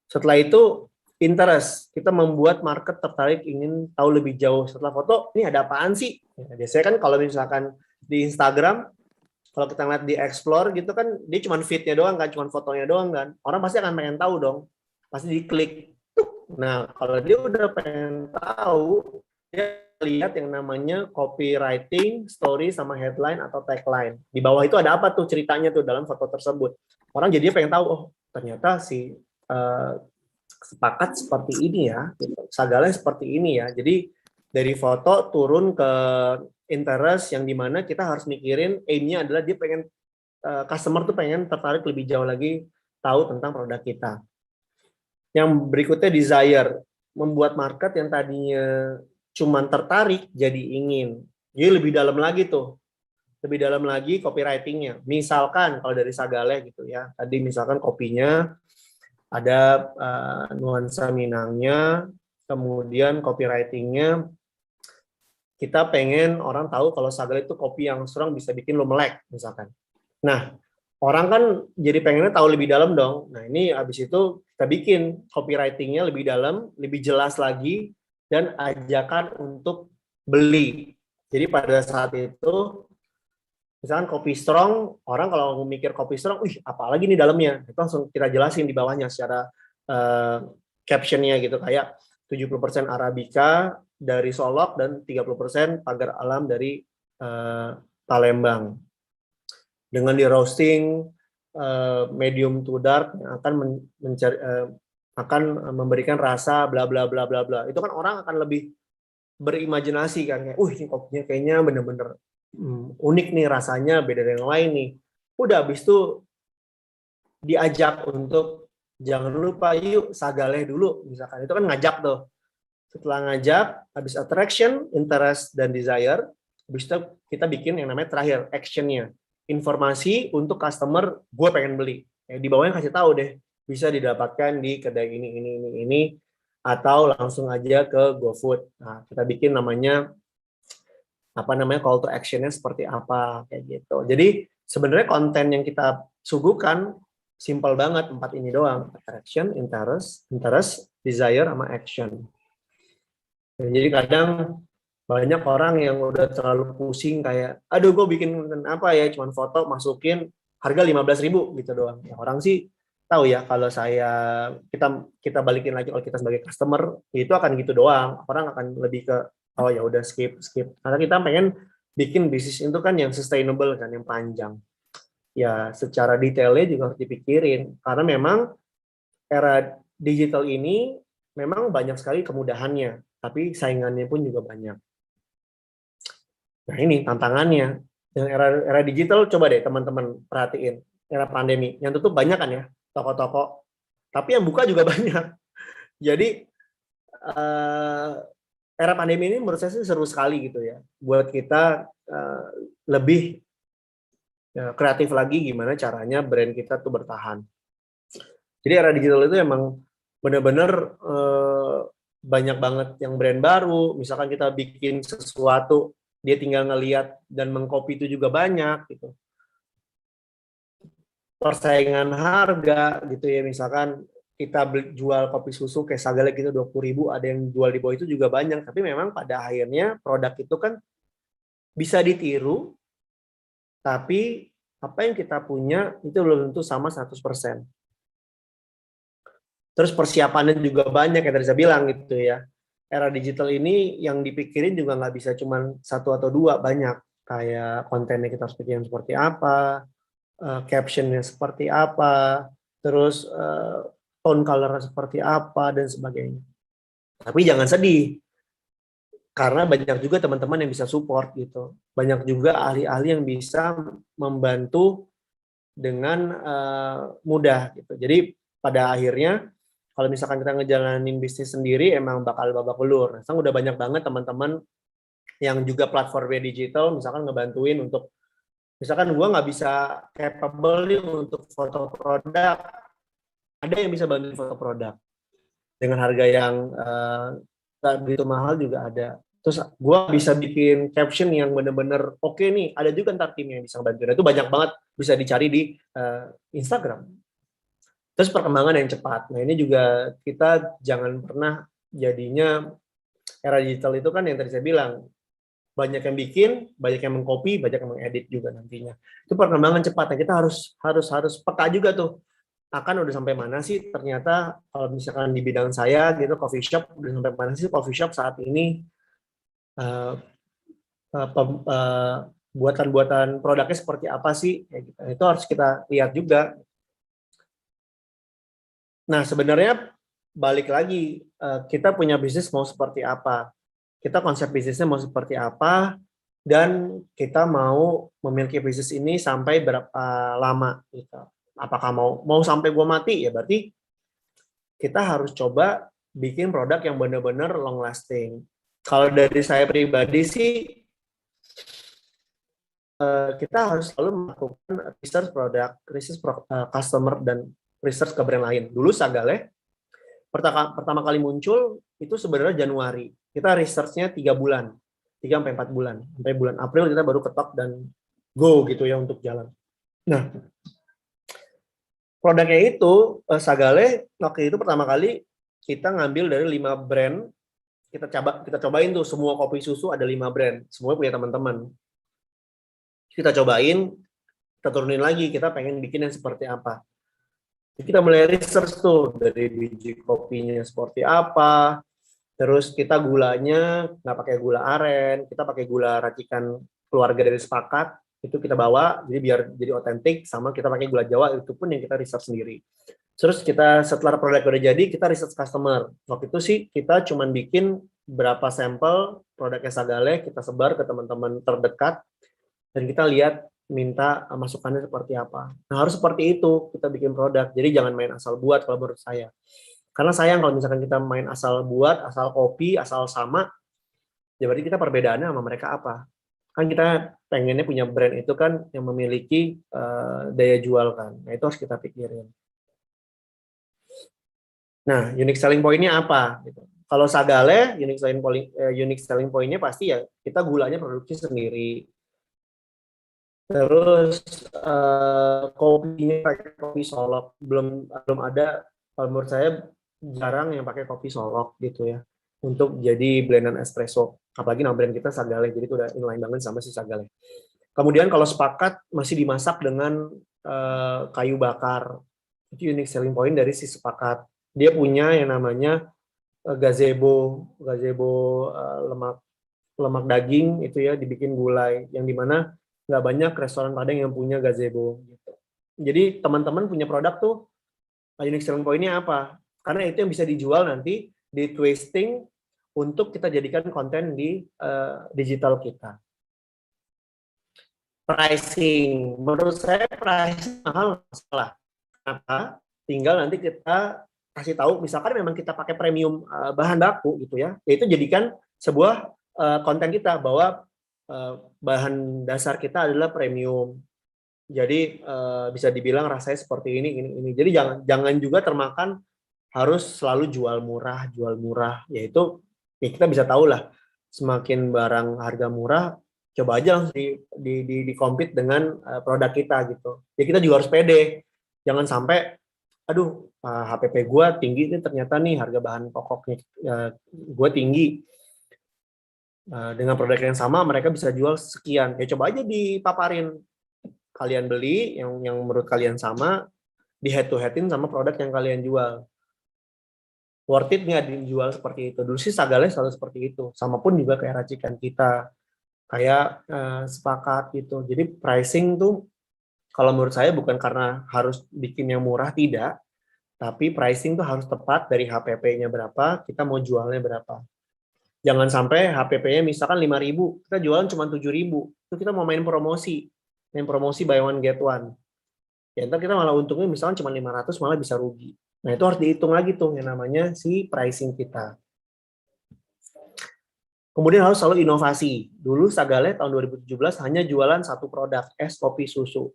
Setelah itu interest, kita membuat market tertarik ingin tahu lebih jauh setelah foto ini ada apaan sih. Ya, biasanya kan kalau misalkan di Instagram kalau kita ngeliat di explore gitu kan dia cuma feed-nya doang kan, cuma fotonya doang kan, orang pasti akan pengen tahu dong. Pasti diklik. Nah, kalau dia udah pengen tahu, dia lihat yang namanya copywriting, story, sama headline atau tagline. Di bawah itu ada apa tuh ceritanya tuh dalam foto tersebut. Orang jadinya pengen tahu, oh ternyata si sepakat seperti ini ya, Sagale seperti ini ya. Jadi dari foto turun ke interest yang dimana kita harus mikirin aim-nya adalah dia pengen, customer tuh pengen tertarik lebih jauh lagi tahu tentang produk kita. Yang berikutnya desire, membuat market yang tadinya cuman tertarik jadi ingin. Jadi lebih dalam lagi tuh. Lebih dalam lagi copywriting-nya. Misalkan kalau dari Sagale gitu ya. Tadi misalkan kopinya ada nuansa Minangnya, kemudian copywriting-nya kita pengen orang tahu kalau Sagale itu kopi yang strong bisa bikin lo melek misalkan. Nah, orang kan jadi pengennya tahu lebih dalam dong. Nah ini habis itu kita bikin copywriting-nya lebih dalam, lebih jelas lagi, dan ajakan untuk beli. Jadi pada saat itu, misalkan kopi strong, orang kalau mikir kopi strong, apalagi nih dalamnya, itu langsung kita jelasin di bawahnya secara captionnya gitu, kayak 70% Arabica dari Solok dan 30% pagar alam dari Palembang. Dengan di roasting medium to dark yang akan memberikan rasa bla bla bla bla bla. Itu kan orang akan lebih berimajinasi kan, kayak, ini kopinya kayaknya bener-bener unik nih rasanya, beda dari yang lain nih. Udah habis itu diajak untuk jangan lupa yuk sagaleh dulu, misalkan itu kan ngajak tuh. Setelah ngajak, habis attraction, interest dan desire, habis itu kita bikin yang namanya terakhir actionnya, informasi untuk customer, gue pengen beli. Di bawahnya kasih tahu deh, bisa didapatkan di kedai ini, atau langsung aja ke GoFood. Nah, kita bikin namanya call to actionnya seperti apa kayak gitu. Jadi sebenarnya konten yang kita suguhkan simple banget, 4 ini doang: attraction, interest, desire, sama action. Jadi kadang banyak orang yang udah terlalu pusing kayak, aduh gue bikin apa ya, cuman foto masukin harga 15.000 gitu doang. Ya, orang sih tahu ya kalau kita balikin lagi, kalau kita sebagai customer itu akan gitu doang. Orang akan lebih ke oh ya udah skip. Karena kita pengen bikin bisnis itu kan yang sustainable kan, yang panjang. Ya secara detailnya juga harus dipikirin karena memang era digital ini memang banyak sekali kemudahannya, tapi saingannya pun juga banyak. Nah ini tantangannya. Yang era digital, coba deh teman-teman perhatiin. Era pandemi, yang tutup banyak kan ya, toko-toko. Tapi yang buka juga banyak. Jadi, era pandemi ini menurut saya sih seru sekali gitu ya. Buat kita lebih kreatif lagi gimana caranya brand kita tuh bertahan. Jadi era digital itu emang benar-benar banyak banget yang brand baru. Misalkan kita bikin sesuatu, dia tinggal ngelihat dan mengcopy itu juga banyak gitu. Persaingan harga gitu ya, misalkan kita jual kopi susu kayak sagaleh gitu 20.000, ada yang jual di bawah itu juga banyak. Tapi memang pada akhirnya produk itu kan bisa ditiru, tapi apa yang kita punya itu belum tentu sama 100%. Terus persiapannya juga banyak, yang tadi saya bilang gitu ya. Era digital ini yang dipikirin juga nggak bisa cuma 1 atau 2, banyak. Kayak kontennya kita harus pikirin seperti apa, captionnya seperti apa, terus tone color seperti apa, dan sebagainya. Tapi jangan sedih, karena banyak juga teman-teman yang bisa support gitu. Banyak juga ahli-ahli yang bisa membantu dengan mudah gitu. Jadi pada akhirnya kalau misalkan kita ngejalanin bisnis sendiri emang bakal babak belur. Sekarang udah banyak banget teman-teman yang juga platformnya digital, misalkan ngebantuin untuk, misalkan gue nggak bisa capable nih untuk foto produk, ada yang bisa bantuin foto produk dengan harga yang nggak begitu mahal juga ada. Terus gue bisa bikin caption yang bener-bener oke nih, ada juga ntar tim yang bisa bantuin. Itu banyak banget, bisa dicari di Instagram. Terus perkembangan yang cepat. Nah ini juga kita jangan pernah jadinya, era digital itu kan yang tadi saya bilang, banyak yang bikin, banyak yang mengcopy, banyak yang mengedit juga nantinya. Itu perkembangan cepat. Nah, kita harus peka juga tuh. Akan udah sampai mana sih ternyata kalau misalkan di bidang saya gitu, coffee shop udah sampai mana sih coffee shop saat ini, buatan-buatan produknya seperti apa sih, ya gitu. Itu harus kita lihat juga. Nah, sebenarnya balik lagi, kita punya bisnis mau seperti apa, kita konsep bisnisnya mau seperti apa, dan kita mau memiliki bisnis ini sampai berapa lama gitu. Apakah mau sampai gue mati, ya berarti kita harus coba bikin produk yang benar-benar long lasting. Kalau dari saya pribadi sih, kita harus selalu melakukan research produk, research customer, dan research ke brand lain. Dulu sagaleh pertama kali muncul itu sebenarnya Januari. Kita research-nya 3 bulan, 3-4 bulan. Sampai bulan April kita baru ketok dan go gitu ya untuk jalan. Nah, produknya itu sagaleh waktu itu pertama kali kita ngambil dari 5 brand kita cobain tuh semua kopi susu ada 5 brand, semua punya teman-teman. Kita cobain, kita turunin lagi, kita pengen bikin yang seperti apa. Kita mulai research tuh dari biji kopinya seperti apa, terus kita gulanya nggak pakai gula aren, kita pakai gula racikan keluarga dari Sepakat, itu kita bawa, jadi biar jadi otentik, sama kita pakai gula Jawa, itu pun yang kita research sendiri. Terus kita setelah produk udah jadi, kita research customer. Waktu itu sih kita cuman bikin berapa sampel produknya Sagale, kita sebar ke teman-teman terdekat, dan kita lihat minta masukannya seperti apa. Nah, harus seperti itu kita bikin produk. Jadi jangan main asal buat kalau menurut saya. Karena sayang kalau misalkan kita main asal buat, asal kopi, asal sama, ya berarti kita perbedaannya sama mereka apa. Kan kita pengennya punya brand itu kan yang memiliki daya jual kan. Nah, itu harus kita pikirin. Nah, unique selling point-nya apa? Gitu. Kalau Sagale, unique selling point-nya pasti ya kita gulanya produksi sendiri. Terus kopinya pakai kopi Solok, belum ada, kalau menurut saya jarang yang pakai kopi Solok gitu ya untuk jadi blendan espresso. Apalagi nama brand kita Sagale, jadi itu udah inline banget sama si Sagale. Kemudian kalau Sepakat masih dimasak dengan kayu bakar, itu unique selling point dari si Sepakat. Dia punya yang namanya gazebo lemak daging itu ya dibikin gulai, yang dimana nggak banyak restoran Padang yang punya gazebo gitu. Jadi teman-teman punya produk tuh unique selling point-nya apa? Karena itu yang bisa dijual nanti di twisting untuk kita jadikan konten di digital kita. Pricing, menurut saya pricing mahal masalah. Kenapa? Tinggal nanti kita kasih tahu, misalkan memang kita pakai premium bahan baku gitu ya, itu jadikan sebuah konten kita bahwa bahan dasar kita adalah premium. Jadi bisa dibilang rasanya seperti ini. Jadi jangan juga termakan harus selalu jual murah. Yaitu ya kita bisa tahu lah, semakin barang harga murah, coba aja langsung di compete dengan produk kita gitu. Ya kita juga harus pede. Jangan sampai, aduh HPP gue tinggi nih, ternyata nih harga bahan pokoknya gue tinggi. Dengan produk yang sama mereka bisa jual sekian, ya coba aja dipaparin, kalian beli yang menurut kalian sama, di head to headin sama produk yang kalian jual, worth it nggak dijual seperti itu. Dulu sih Sagale selalu seperti itu, sama pun juga kayak racikan kita, kayak Sepakat gitu. Jadi pricing tuh kalau menurut saya bukan karena harus bikin yang murah, tidak, tapi pricing tuh harus tepat dari HPP-nya berapa, kita mau jualnya berapa. Jangan sampai HPP-nya misalkan 5.000, kita jualan cuma 7.000. Itu kita mau main promosi buy one get one. Ya ntar kita malah untungnya misalkan cuma 500, malah bisa rugi. Nah itu harus dihitung lagi tuh yang namanya si pricing kita. Kemudian harus selalu inovasi. Dulu Sagale tahun 2017 hanya jualan satu produk, es kopi susu.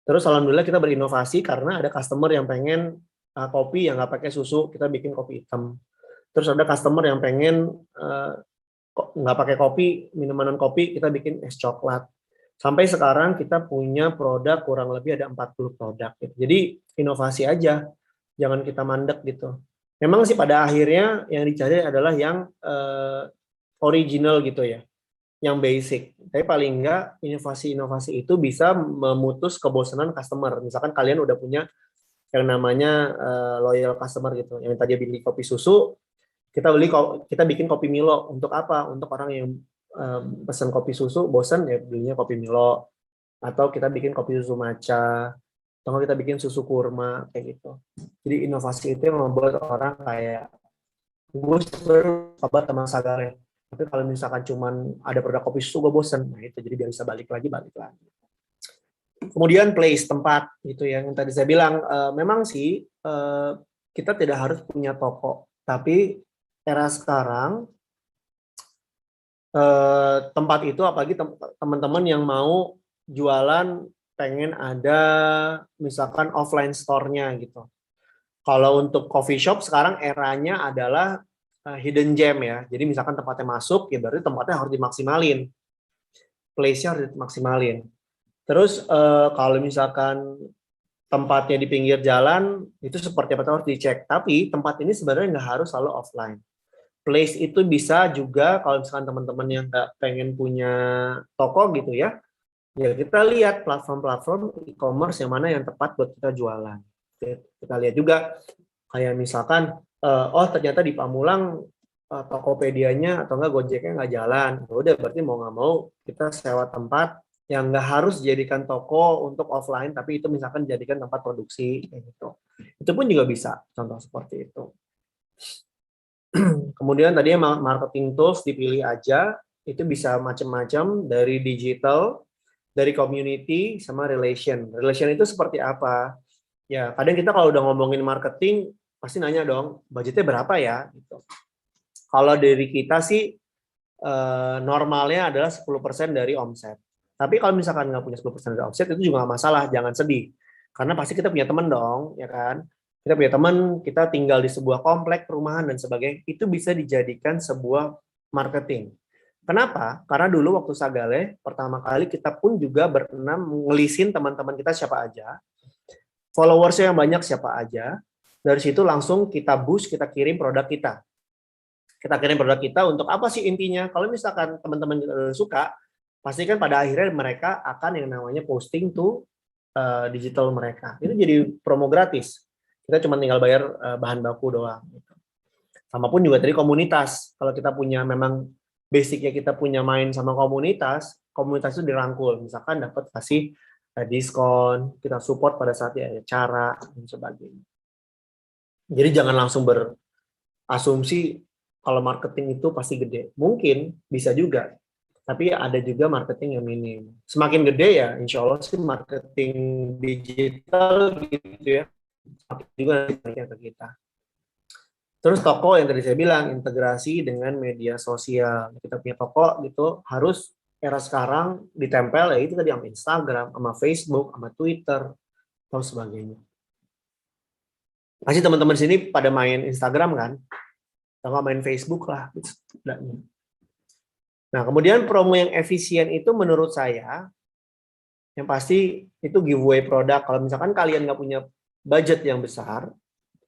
Terus alhamdulillah kita berinovasi karena ada customer yang pengen kopi yang nggak pakai susu, kita bikin kopi hitam. Terus ada customer yang pengen nggak pakai kopi, minuman kopi, kita bikin es coklat. Sampai sekarang kita punya produk kurang lebih ada 40 produk. Gitu. Jadi inovasi aja, jangan kita mandek gitu. Memang sih pada akhirnya yang dicari adalah yang original gitu ya, yang basic. Tapi paling enggak inovasi-inovasi itu bisa memutus kebosanan customer. Misalkan kalian udah punya yang namanya loyal customer gitu, yang tadi beli kopi susu, kita bikin kopi Milo. Untuk apa? Untuk orang yang pesan kopi susu bosan ya belinya kopi Milo, atau kita bikin kopi susu matcha, atau kita bikin susu kurma kayak gitu. Jadi inovasi itu yang membuat orang kayak gue sebenarnya kabar sama Sagale, tapi kalau misalkan cuman ada produk kopi susu gue bosan. Nah itu jadi biar bisa balik lagi. Kemudian place, tempat gitu ya, yang tadi saya bilang memang sih kita tidak harus punya toko, tapi era sekarang tempat itu, apalagi teman-teman yang mau jualan pengen ada misalkan offline store-nya gitu. Kalau untuk coffee shop sekarang eranya adalah hidden gem ya. Jadi misalkan tempatnya masuk, ya berarti tempatnya harus dimaksimalin. Place-nya harus dimaksimalin. Terus kalau misalkan tempatnya di pinggir jalan, itu seperti apa harus dicek. Tapi tempat ini sebenarnya nggak harus selalu offline. Place itu bisa juga kalau misalkan teman-teman yang nggak pengen punya toko gitu ya, ya kita lihat platform-platform e-commerce yang mana yang tepat buat kita jualan. Kita lihat juga kayak misalkan, oh ternyata di Pamulang Tokopedia-nya atau enggak Gojeknya nggak jalan. Udah berarti mau nggak mau kita sewa tempat yang nggak harus dijadikan toko untuk offline, tapi itu misalkan dijadikan tempat produksi kayak gitu. Itu pun juga bisa, contoh seperti itu. Kemudian tadi marketing tools dipilih aja, itu bisa macam-macam dari digital, dari community, sama relation. Relation itu seperti apa? Ya, kadang kita kalau udah ngomongin marketing, pasti nanya dong, budgetnya berapa ya? Gitu. Kalau dari kita sih, normalnya adalah 10% dari omset. Tapi kalau misalkan nggak punya 10% dari omset, itu juga nggak masalah, jangan sedih. Karena pasti kita punya teman dong, ya kan? Kita punya teman, kita tinggal di sebuah komplek perumahan dan sebagainya, itu bisa dijadikan sebuah marketing. Kenapa? Karena dulu waktu Sagale, pertama kali kita pun juga berenam ngelisin teman-teman kita siapa aja, followersnya yang banyak siapa aja, dari situ langsung kita boost, kita kirim produk kita. Kita kirim produk kita untuk apa sih intinya? Kalau misalkan teman-teman suka, pasti kan pada akhirnya mereka akan yang namanya posting to digital mereka. Itu jadi promo gratis. Kita cuma tinggal bayar bahan baku doang. Gitu. Sama pun juga dari komunitas. Kalau kita punya memang basicnya kita punya main sama komunitas itu dirangkul. Misalkan dapat kasih diskon, kita support pada saat ya acara dan sebagainya. Jadi jangan langsung berasumsi kalau marketing itu pasti gede. Mungkin bisa juga, tapi ada juga marketing yang minim. Semakin gede ya, insya Allah sih marketing digital gitu ya, juga ke kita. Terus toko yang tadi saya bilang, integrasi dengan media sosial. Kita punya toko gitu, harus era sekarang ditempel ya itu tadi sama Instagram, sama Facebook, sama Twitter, dan sebagainya. Pasti teman-teman sini pada main Instagram kan? Atau main Facebook lah. Nah, kemudian promo yang efisien itu menurut saya, yang pasti itu giveaway produk. Kalau misalkan kalian nggak punya budget yang besar,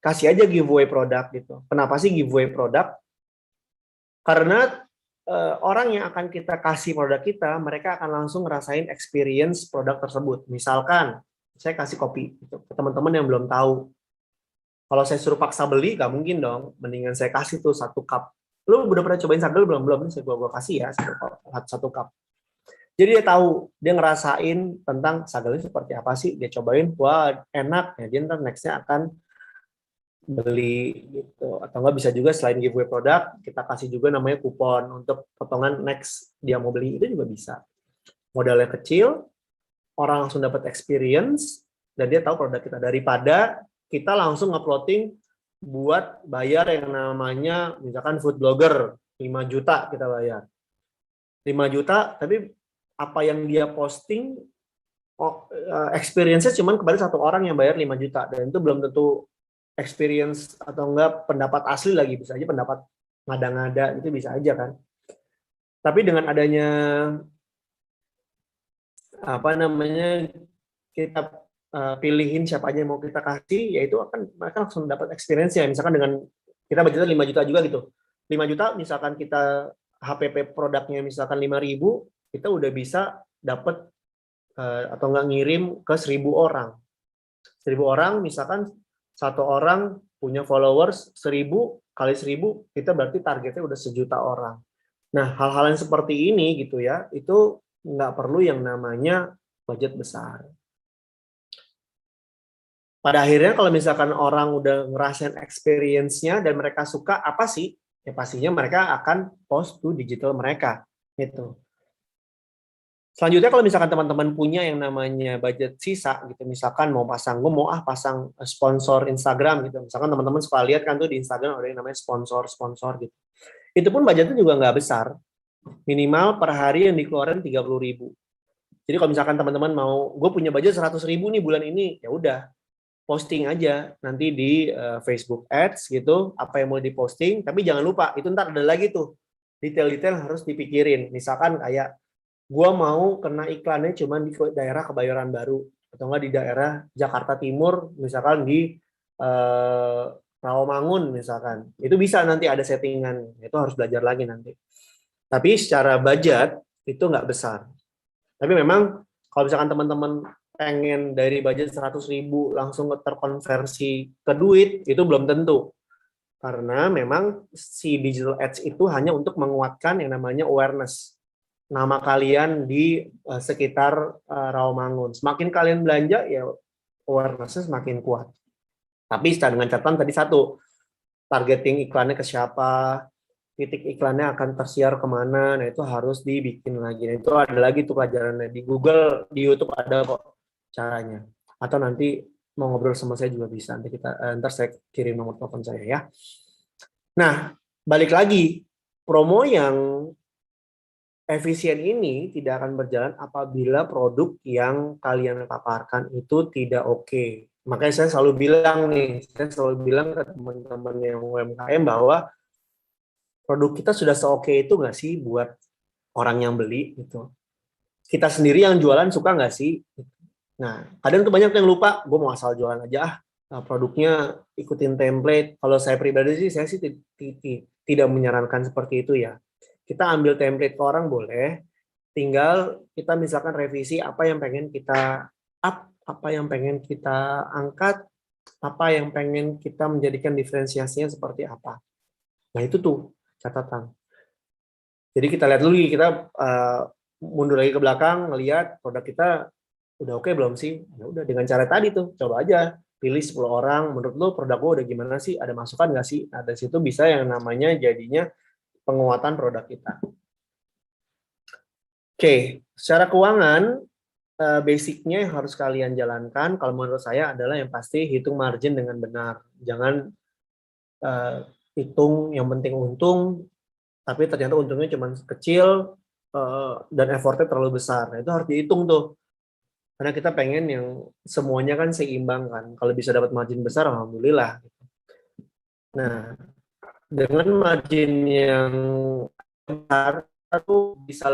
kasih aja giveaway produk gitu. Kenapa sih giveaway produk? Karena orang yang akan kita kasih produk kita, mereka akan langsung ngerasain experience produk tersebut. Misalkan, saya kasih kopi gitu, ke teman-teman yang belum tahu. Kalau saya suruh paksa beli, nggak mungkin dong. Mendingan saya kasih tuh 1 cup. Lu udah pernah cobain Sagale belum? Belum, nih gua kasih ya 1 cup. Jadi dia tahu, dia ngerasain tentang Sagale seperti apa sih. Dia cobain, wah enak. Ya, dia ntar next-nya akan beli gitu. Atau nggak bisa juga selain giveaway produk, kita kasih juga namanya kupon untuk potongan next dia mau beli. Itu juga bisa. Modalnya kecil, orang langsung dapat experience, dan dia tahu produk kita. Daripada kita langsung uploading buat bayar yang namanya misalkan food blogger 5 juta kita bayar 5 juta, tapi apa yang dia posting experience-nya cuma kepada 1 orang yang bayar 5 juta, dan itu belum tentu experience atau enggak pendapat asli lagi, bisa aja pendapat ngada-ngada, itu bisa aja kan. Tapi dengan adanya apa namanya kita pilihin siapa aja yang mau kita kasih, yaitu akan mereka langsung dapat experience ya. Misalkan dengan kita budgetnya 5 juta juga gitu. 5 juta misalkan kita HPP produknya misalkan 5.000, kita udah bisa dapat atau nggak ngirim ke 1.000 orang. 1.000 orang misalkan 1 orang punya followers 1.000 kali 1.000, kita berarti targetnya udah 1 juta orang. Nah, hal-hal yang seperti ini gitu ya, itu nggak perlu yang namanya budget besar. Pada akhirnya kalau misalkan orang udah ngerasain experience-nya dan mereka suka apa sih, ya pastinya mereka akan post to digital mereka gitu. Selanjutnya kalau misalkan teman-teman punya yang namanya budget sisa gitu, misalkan mau pasang, gue mau pasang sponsor Instagram gitu, misalkan teman-teman suka lihat kan tuh di Instagram ada yang namanya sponsor gitu. Itu pun budgetnya juga nggak besar, minimal per hari yang dikeluarin 30.000. Jadi kalau misalkan teman-teman mau, gue punya budget 100.000 nih bulan ini, ya udah posting aja nanti di Facebook Ads gitu, apa yang mau diposting, tapi jangan lupa itu ntar ada lagi tuh detail-detail harus dipikirin. Misalkan kayak gua mau kena iklannya cuma di daerah Kebayoran Baru atau enggak di daerah Jakarta Timur, misalkan di Rawamangun misalkan, itu bisa nanti ada settingan, itu harus belajar lagi nanti. Tapi secara budget itu nggak besar. Tapi memang kalau misalkan teman-teman pengen dari budget 100.000 langsung terkonversi ke duit, itu belum tentu. Karena memang si digital ads itu hanya untuk menguatkan yang namanya awareness. Nama kalian di sekitar Rawamangun. Semakin kalian belanja, ya awareness-nya semakin kuat. Tapi dengan catatan tadi satu, targeting iklannya ke siapa, titik iklannya akan tersiar kemana, nah itu harus dibikin lagi. Nah, itu ada lagi tuh pelajarannya. Di Google, di YouTube ada kok caranya. Atau nanti mau ngobrol sama saya juga bisa. Nanti ntar saya kirim nomor telepon saya ya. Nah, balik lagi, promo yang efisien ini tidak akan berjalan apabila produk yang kalian paparkan itu tidak oke. Makanya saya selalu bilang ke teman-teman yang UMKM bahwa produk kita sudah se-oke itu nggak sih buat orang yang beli gitu. Kita sendiri yang jualan suka nggak sih? Nah, kadang tuh banyak yang lupa, gue mau asal jualan aja produknya ikutin template. Kalau saya pribadi sih, saya sih tidak menyarankan seperti itu ya. Kita ambil template ke orang boleh, tinggal kita misalkan revisi apa yang pengen kita up, apa yang pengen kita angkat, apa yang pengen kita menjadikan diferensiasinya seperti apa. Nah itu tuh catatan. Jadi kita lihat dulu, kita mundur lagi ke belakang, ngelihat produk kita udah oke belum sih? Ya udah dengan cara tadi tuh, coba aja pilih 10 orang, menurut lo produk lo udah gimana sih? Ada masukan nggak sih? Nah dari situ bisa yang namanya jadinya penguatan produk kita. Oke, secara keuangan basicnya yang harus kalian jalankan kalau menurut saya adalah yang pasti hitung margin dengan benar. Jangan hitung yang penting untung, tapi ternyata untungnya cuma kecil dan effortnya terlalu besar. Nah, itu harus dihitung tuh. Karena kita pengen yang semuanya kan seimbang kan. Kalau bisa dapat margin besar, alhamdulillah. Nah, dengan margin yang besar, itu bisa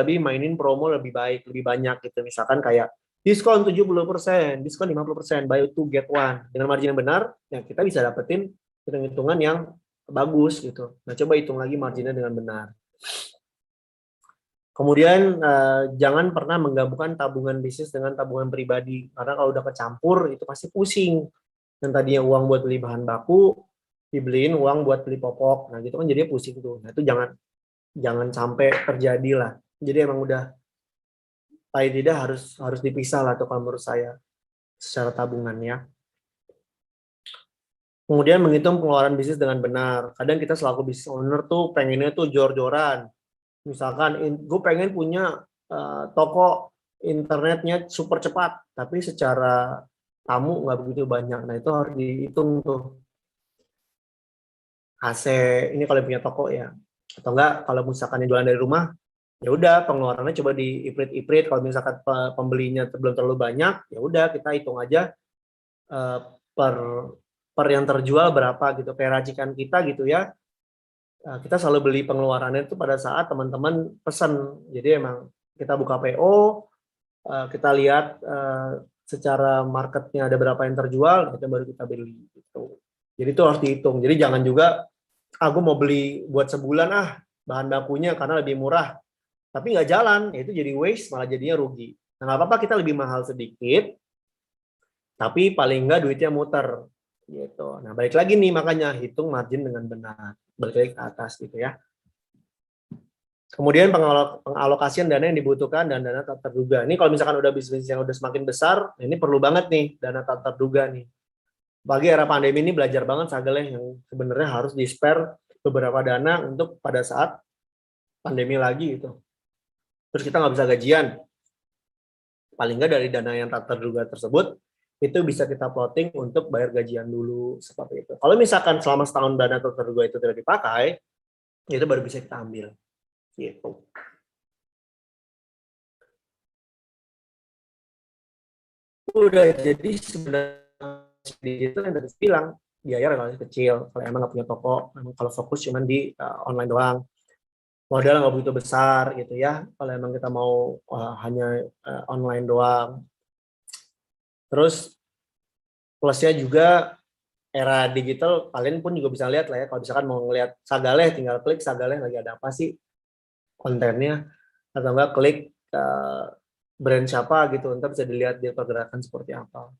lebih mainin promo lebih baik, lebih banyak gitu. Misalkan kayak diskon 70%, diskon 50%, buy two get one. Dengan margin yang benar, ya kita bisa dapetin hitung-hitungan yang bagus gitu. Nah, coba hitung lagi marginnya dengan benar. Kemudian jangan pernah menggabungkan tabungan bisnis dengan tabungan pribadi, karena kalau udah kecampur itu pasti pusing. Yang tadinya uang buat beli bahan baku, dibeliin uang buat beli popok, nah gitu kan jadinya pusing tuh. Nah itu jangan sampai terjadi lah. Jadi emang udah paling tidak harus dipisah lah tuh kalau menurut saya secara tabungan ya. Kemudian menghitung pengeluaran bisnis dengan benar. Kadang kita selaku business owner tuh pengennya tuh jor-joran. Misalkan gue pengen punya toko internetnya super cepat, tapi secara tamu nggak begitu banyak. Nah itu harus dihitung tuh. AC ini kalau punya toko ya, atau enggak kalau misalkan jualan dari rumah, ya udah pengeluarannya coba diiprit-iprit. Kalau misalkan pembelinya belum terlalu banyak, ya udah kita hitung aja per yang terjual berapa gitu. Kayak racikan kita gitu ya, kita selalu beli pengeluarannya itu pada saat teman-teman pesan. Jadi emang kita buka PO, kita lihat secara marketnya ada berapa yang terjual, kita baru kita beli gitu. Jadi itu harus dihitung. Jadi jangan juga aku mau beli buat sebulan bahan bakunya karena lebih murah, tapi nggak jalan, ya itu jadi waste, malah jadinya rugi. Nah nggak apa-apa kita lebih mahal sedikit, tapi paling nggak duitnya muter gitu. Nah balik lagi nih, makanya hitung margin dengan benar, balik lagi ke atas gitu ya. Kemudian pengalokasian dana yang dibutuhkan dan dana tak terduga. Ini kalau misalkan udah bisnis yang udah semakin besar, ini perlu banget nih dana tak terduga nih. Bagi era pandemi ini belajar banget Sageleh yang sebenarnya harus di-spare beberapa dana untuk pada saat pandemi lagi gitu. Terus kita nggak bisa gajian. Paling nggak dari dana yang tak terduga tersebut, itu bisa kita plotting untuk bayar gajian dulu, seperti itu. Kalau misalkan selama setahun dana tak terduga itu tidak dipakai, itu baru bisa kita ambil. Gitu. Udah, jadi sebenarnya itu yang tadi bilang, biaya relatif kecil. Kalau emang nggak punya toko, kalau fokus cuma di online doang. Modal nggak begitu besar gitu ya. Kalau emang kita mau hanya online doang. Terus plusnya juga era digital, kalian pun juga bisa lihat lah ya, kalau misalkan mau ngelihat Sagaleh, tinggal klik Sagaleh lagi ada apa sih kontennya, atau enggak klik brand siapa gitu, ntar bisa dilihat dia pergerakan seperti apa.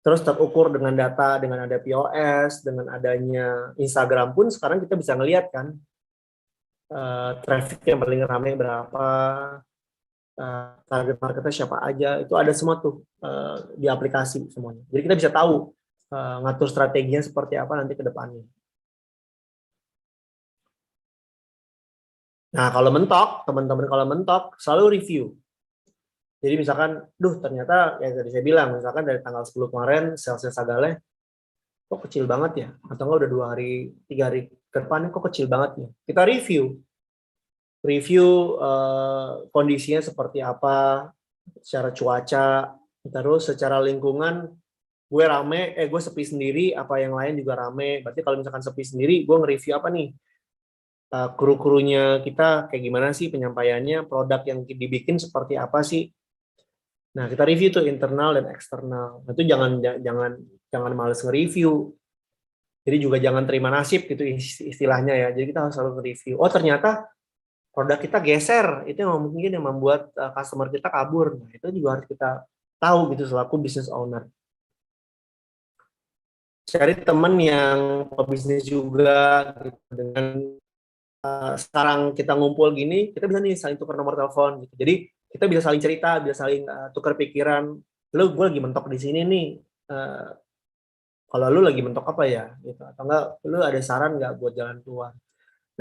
Terus terukur dengan data, dengan ada POS, dengan adanya Instagram pun sekarang kita bisa ngelihat kan traffic yang paling ramai berapa, target marketnya siapa aja, itu ada semua tuh di aplikasi semuanya. Jadi kita bisa tahu ngatur strateginya seperti apa nanti ke depannya. Nah, kalau mentok, teman-teman kalau mentok, selalu review. Jadi misalkan, ternyata ya tadi saya bilang, misalkan dari tanggal 10 kemarin, sales Sagaleh, kok kecil banget ya? Atau enggak udah 2 hari, 3 hari ke depan, kok kecil banget ya? Kita review kondisinya seperti apa, secara cuaca, terus secara lingkungan, gue sepi sendiri, apa yang lain juga rame. Berarti kalau misalkan sepi sendiri, gue nge-review apa nih? Kru-krunya kita kayak gimana sih penyampaiannya, produk yang dibikin seperti apa sih? Nah, kita review tuh internal dan eksternal. Itu jangan males nge-review. Jadi juga jangan terima nasib gitu istilahnya ya. Jadi kita harus selalu nge-review. Oh, ternyata produk kita geser, itu yang mungkin yang membuat customer kita kabur. Nah, itu juga harus kita tahu gitu selaku business owner. Cari teman yang pebisnis juga gitu. Dengan sekarang kita ngumpul gini, kita bisa nih saling tukar nomor telepon gitu. Jadi kita bisa saling cerita, bisa saling tukar pikiran. Gue lagi mentok di sini nih. Kalau lu lagi mentok apa ya? Gitu. Atau enggak, lu ada saran nggak buat jalan keluar?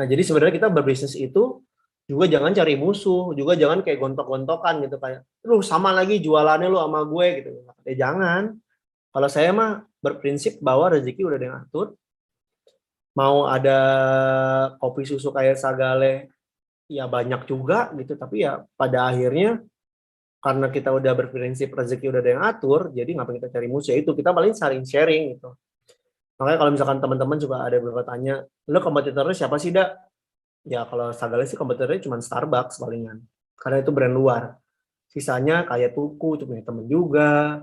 Nah, jadi sebenarnya kita berbisnis itu juga jangan cari musuh, juga jangan kayak gontok-gontokan gitu kayak, lu sama lagi jualannya lu sama gue gitu. Jangan. Kalau saya mah berprinsip bahwa rezeki udah ada yang atur. Mau ada kopi susu kayak Sagaleh, ya banyak juga gitu. Tapi ya pada akhirnya karena kita udah berprinsip rezeki udah ada yang atur, jadi ngapain kita cari musuh itu? Kita paling saling sharing gitu. Makanya kalau misalkan teman-teman juga ada beberapa tanya, lo kompetitornya siapa sih, Dak? Ya kalau Sagaleh sih kompetitornya cuma Starbucks palingan. Karena itu brand luar. Sisanya kayak Tuku, itu punya temen juga.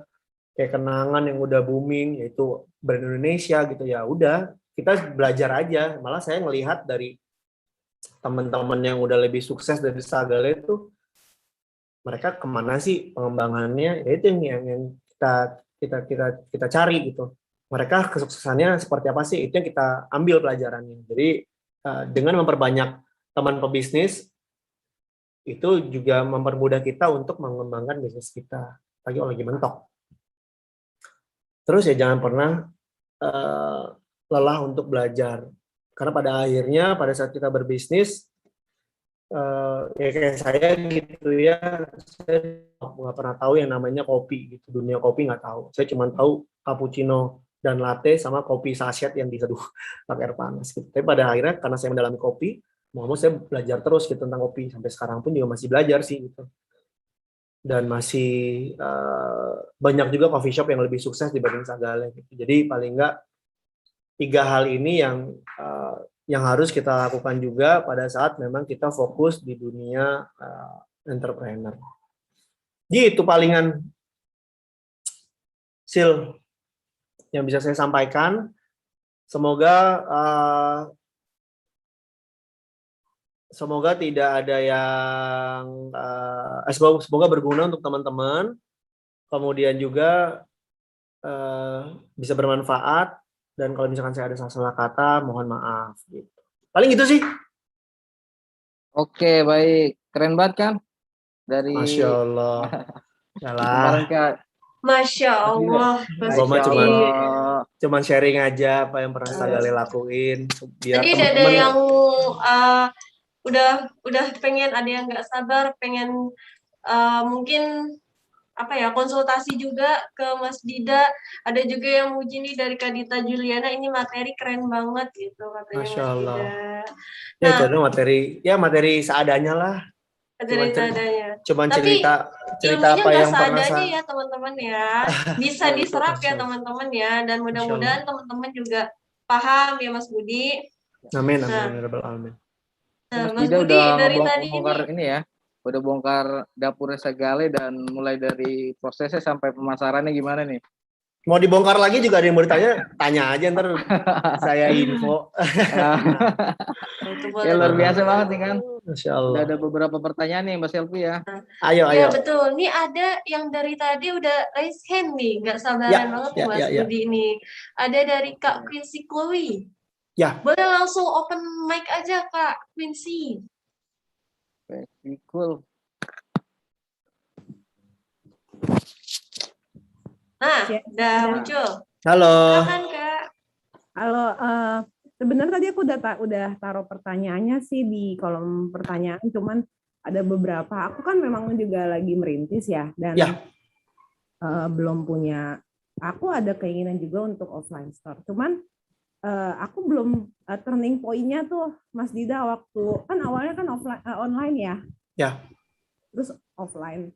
Kayak Kenangan yang udah booming, yaitu brand Indonesia gitu. Ya udah, kita belajar aja. Malah saya ngelihat dari teman-teman yang udah lebih sukses dari Sagaleh itu, mereka kemana sih pengembangannya? Ya itu yang kita cari gitu. Mereka kesuksesannya seperti apa sih? Itu yang kita ambil pelajarannya. Jadi dengan memperbanyak teman pebisnis, itu juga mempermudah kita untuk mengembangkan bisnis kita. Lagi lagi mentok. Terus ya jangan pernah lelah untuk belajar. Karena pada akhirnya pada saat kita berbisnis, ya kayak saya gitu ya, saya nggak pernah tahu yang namanya kopi gitu. Dunia kopi nggak tahu. Saya cuma tahu cappuccino dan latte sama kopi sachet yang diseduh pakai air panas gitu. Tapi pada akhirnya karena saya mendalami kopi, mau saya belajar terus gitu tentang kopi. Sampai sekarang pun juga masih belajar sih gitu. Dan masih banyak juga coffee shop yang lebih sukses dibanding Sagaleh gitu. Jadi paling nggak 3 hal ini yang harus kita lakukan juga pada saat memang kita fokus di dunia entrepreneur. Gitu palingan Sil yang bisa saya sampaikan. Semoga tidak ada yang semoga berguna untuk teman-teman. Kemudian juga bisa bermanfaat. Dan kalau misalkan saya ada salah kata, mohon maaf. Gitu. Paling gitu sih. Oke, baik. Keren banget kan? Dari Masya Allah. kemarin ke Masya Allah. Cuman sharing aja apa yang pernah Sagaleh lakuin. Biar tadi ada yang udah pengen, ada yang nggak sabar, pengen mungkin konsultasi juga ke Mas Dida. Ada juga yang muji nih dari Kak Dita Juliana, ini materi keren banget gitu katanya. Masya Allah. Mas Dida. Ya itu ada materi seadanya lah. Cuman cerita apa yang pernah ya teman-teman ya. Bisa diserap ya teman-teman ya, dan mudah-mudahan teman-teman juga paham ya Mas Budi. Amin. Amin. Mas Dida udah bongkar ini ya. Udah bongkar dapurnya Sagaleh dan mulai dari prosesnya sampai pemasarannya gimana nih? Mau dibongkar lagi juga ada yang mau ditanya, tanya aja ntar saya info. Ya luar biasa banget nih kan. Masya Allah. Udah ada beberapa pertanyaan nih Mbak Selvi ya. Ayo. Iya betul. Nih ada yang dari tadi udah raise hand nih, nggak sabaran banget nih Mas Budi ini. Ada dari Kak Quincy Chloe. Ya. Boleh langsung open mic aja Kak Quincy. Cool. Nah, udah muncul. Halo. Silakan Kak. Halo, sebenarnya tadi aku udah taruh pertanyaannya sih di kolom pertanyaan, cuman ada beberapa. Aku kan memang juga lagi merintis ya, dan belum punya. Aku ada keinginan juga untuk offline store, cuman aku belum turning point-nya tuh, Mas Dida, waktu kan awalnya kan online ya. Ya. Terus offline.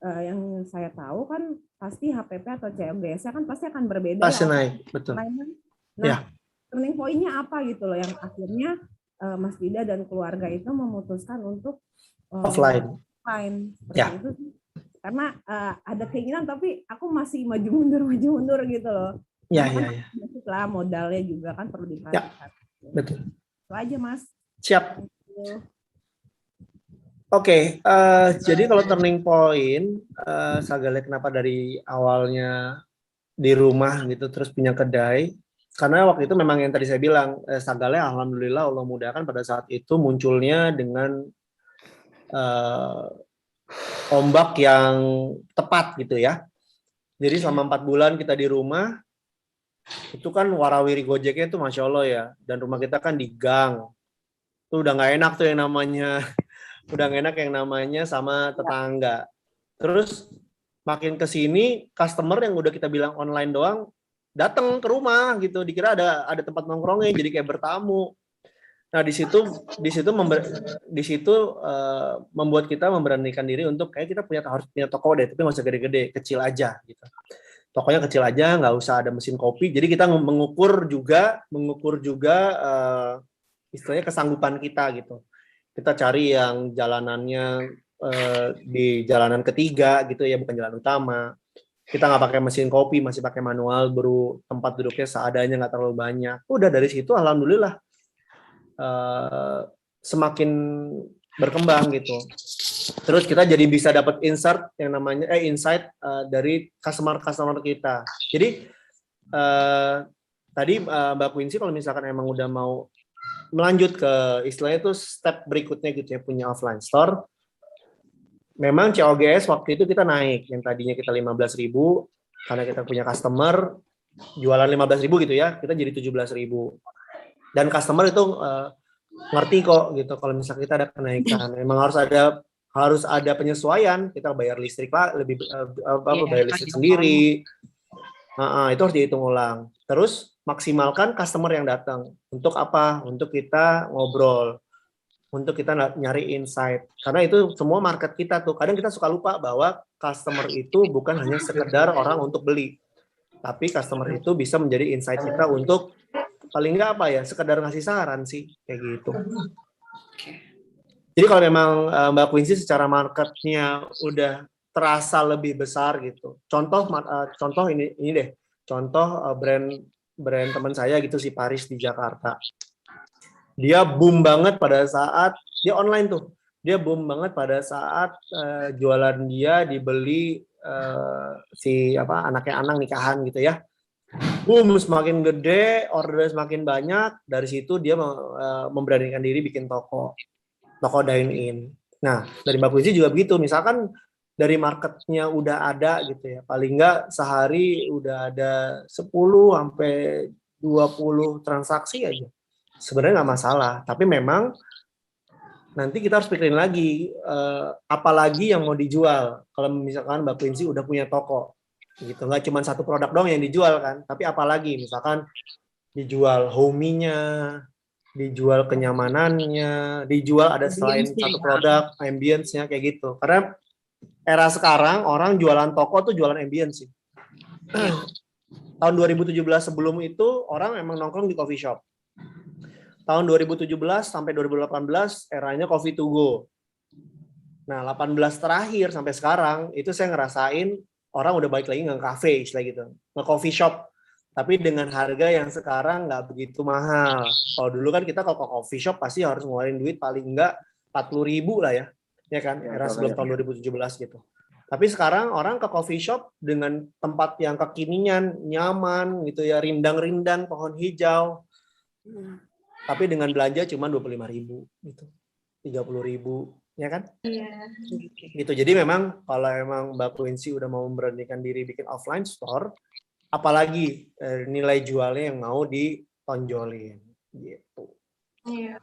Yang saya tahu kan pasti HPP atau COGS kan pasti akan berbeda. Pasti naik, betul. Nah, turning point-nya apa gitu loh yang akhirnya Mas Dida dan keluarga itu memutuskan untuk offline. Seperti itu sih. Karena ada keinginan tapi aku masih maju mundur gitu loh. Ya. Setelah modalnya juga kan perlu diperhatikan. Ya, betul. Itu aja Mas. Siap. Oke, jadi kalau turning point, Sagale kenapa dari awalnya di rumah gitu terus punya kedai, karena waktu itu memang yang tadi saya bilang, Sagale alhamdulillah Allah mudahkan pada saat itu munculnya dengan ombak yang tepat gitu ya. Jadi selama 4 bulan kita di rumah, itu kan warawiri Gojeknya itu Masya Allah ya, dan rumah kita kan di gang, itu udah nggak enak tuh yang namanya sama tetangga. Terus makin ke sini customer yang udah kita bilang online doang datang ke rumah gitu, dikira ada tempat nongkrongnya, jadi kayak bertamu. Nah di situ membuat kita memberanikan diri untuk kayak kita harus punya toko deh, tapi nggak usah gede-gede, kecil aja gitu. Tokonya kecil aja, nggak usah ada mesin kopi. Jadi kita mengukur juga istilahnya kesanggupan kita gitu. Kita cari yang jalanannya di jalanan ketiga gitu ya, bukan jalan utama. Kita nggak pakai mesin kopi, masih pakai manual, baru tempat duduknya seadanya, nggak terlalu banyak. Udah dari situ alhamdulillah semakin berkembang gitu. Terus kita jadi bisa dapat insight dari customer kita. Jadi tadi Mbak Quincy kalau misalkan emang udah mau melanjut ke istilahnya itu step berikutnya gitu ya, punya offline store. Memang COGS waktu itu kita naik, yang tadinya kita 15.000 karena kita punya customer jualan 15.000 gitu ya, kita jadi 17.000. Dan customer itu ngerti kok gitu kalau misalnya kita ada kenaikan. Memang harus ada penyesuaian, kita bayar listrik lah bayar listrik sendiri. Itu harus dihitung ulang. Terus maksimalkan customer yang datang. Untuk apa? Untuk kita ngobrol. Untuk kita nyari insight. Karena itu semua market kita tuh. Kadang kita suka lupa bahwa customer itu bukan hanya sekedar orang untuk beli. Tapi customer itu bisa menjadi insight kita untuk paling nggak sekedar ngasih saran sih. Kayak gitu. Jadi kalau memang Mbak Quincy secara marketnya udah terasa lebih besar gitu. Contoh ini deh. Contoh brand teman saya gitu si Paris di Jakarta. Dia boom banget pada saat dia online tuh. Dia boom banget pada saat jualan dia dibeli anaknya Anang nikahan gitu ya. Boom, semakin gede, order semakin banyak. Dari situ dia memberanikan diri bikin toko dine in. Nah, dari Mbak Quincy juga begitu. Misalkan dari marketnya udah ada gitu ya, paling nggak sehari udah ada 10 sampai 20 transaksi aja. Sebenarnya nggak masalah, tapi memang nanti kita harus pikirin lagi apalagi yang mau dijual. Kalau misalkan Mbak Quincy udah punya toko, gitu, nggak cuma satu produk dong yang dijual kan, tapi apalagi misalkan dijual home-nya, dijual kenyamanannya, dijual ada selain satu produk ambience-nya kayak gitu. Karena era sekarang orang jualan toko tuh jualan ambience sih. Tahun 2017 sebelum itu orang emang nongkrong di coffee shop. Tahun 2017 sampai 2018 eranya coffee to go. Nah, 18 terakhir sampai sekarang itu saya ngerasain orang udah balik lagi nge-cafe istilah gitu, nge-coffee shop, tapi dengan harga yang sekarang nggak begitu mahal. Kalau dulu kan kita kalau ke coffee shop pasti harus ngeluarin duit paling enggak 40.000 lah ya kan, era sebelum tahun 2017 gitu. Tapi sekarang orang ke coffee shop dengan tempat yang kekinian, nyaman gitu ya, rindang-rindang, pohon hijau. Tapi dengan belanja cuma 25.000 gitu. 30.000, ya kan? Iya. Gitu. Jadi memang kalau emang Mbak Quincy udah mau memberanikan diri bikin offline store, apalagi nilai jualnya yang mau ditonjolin gitu. Iya.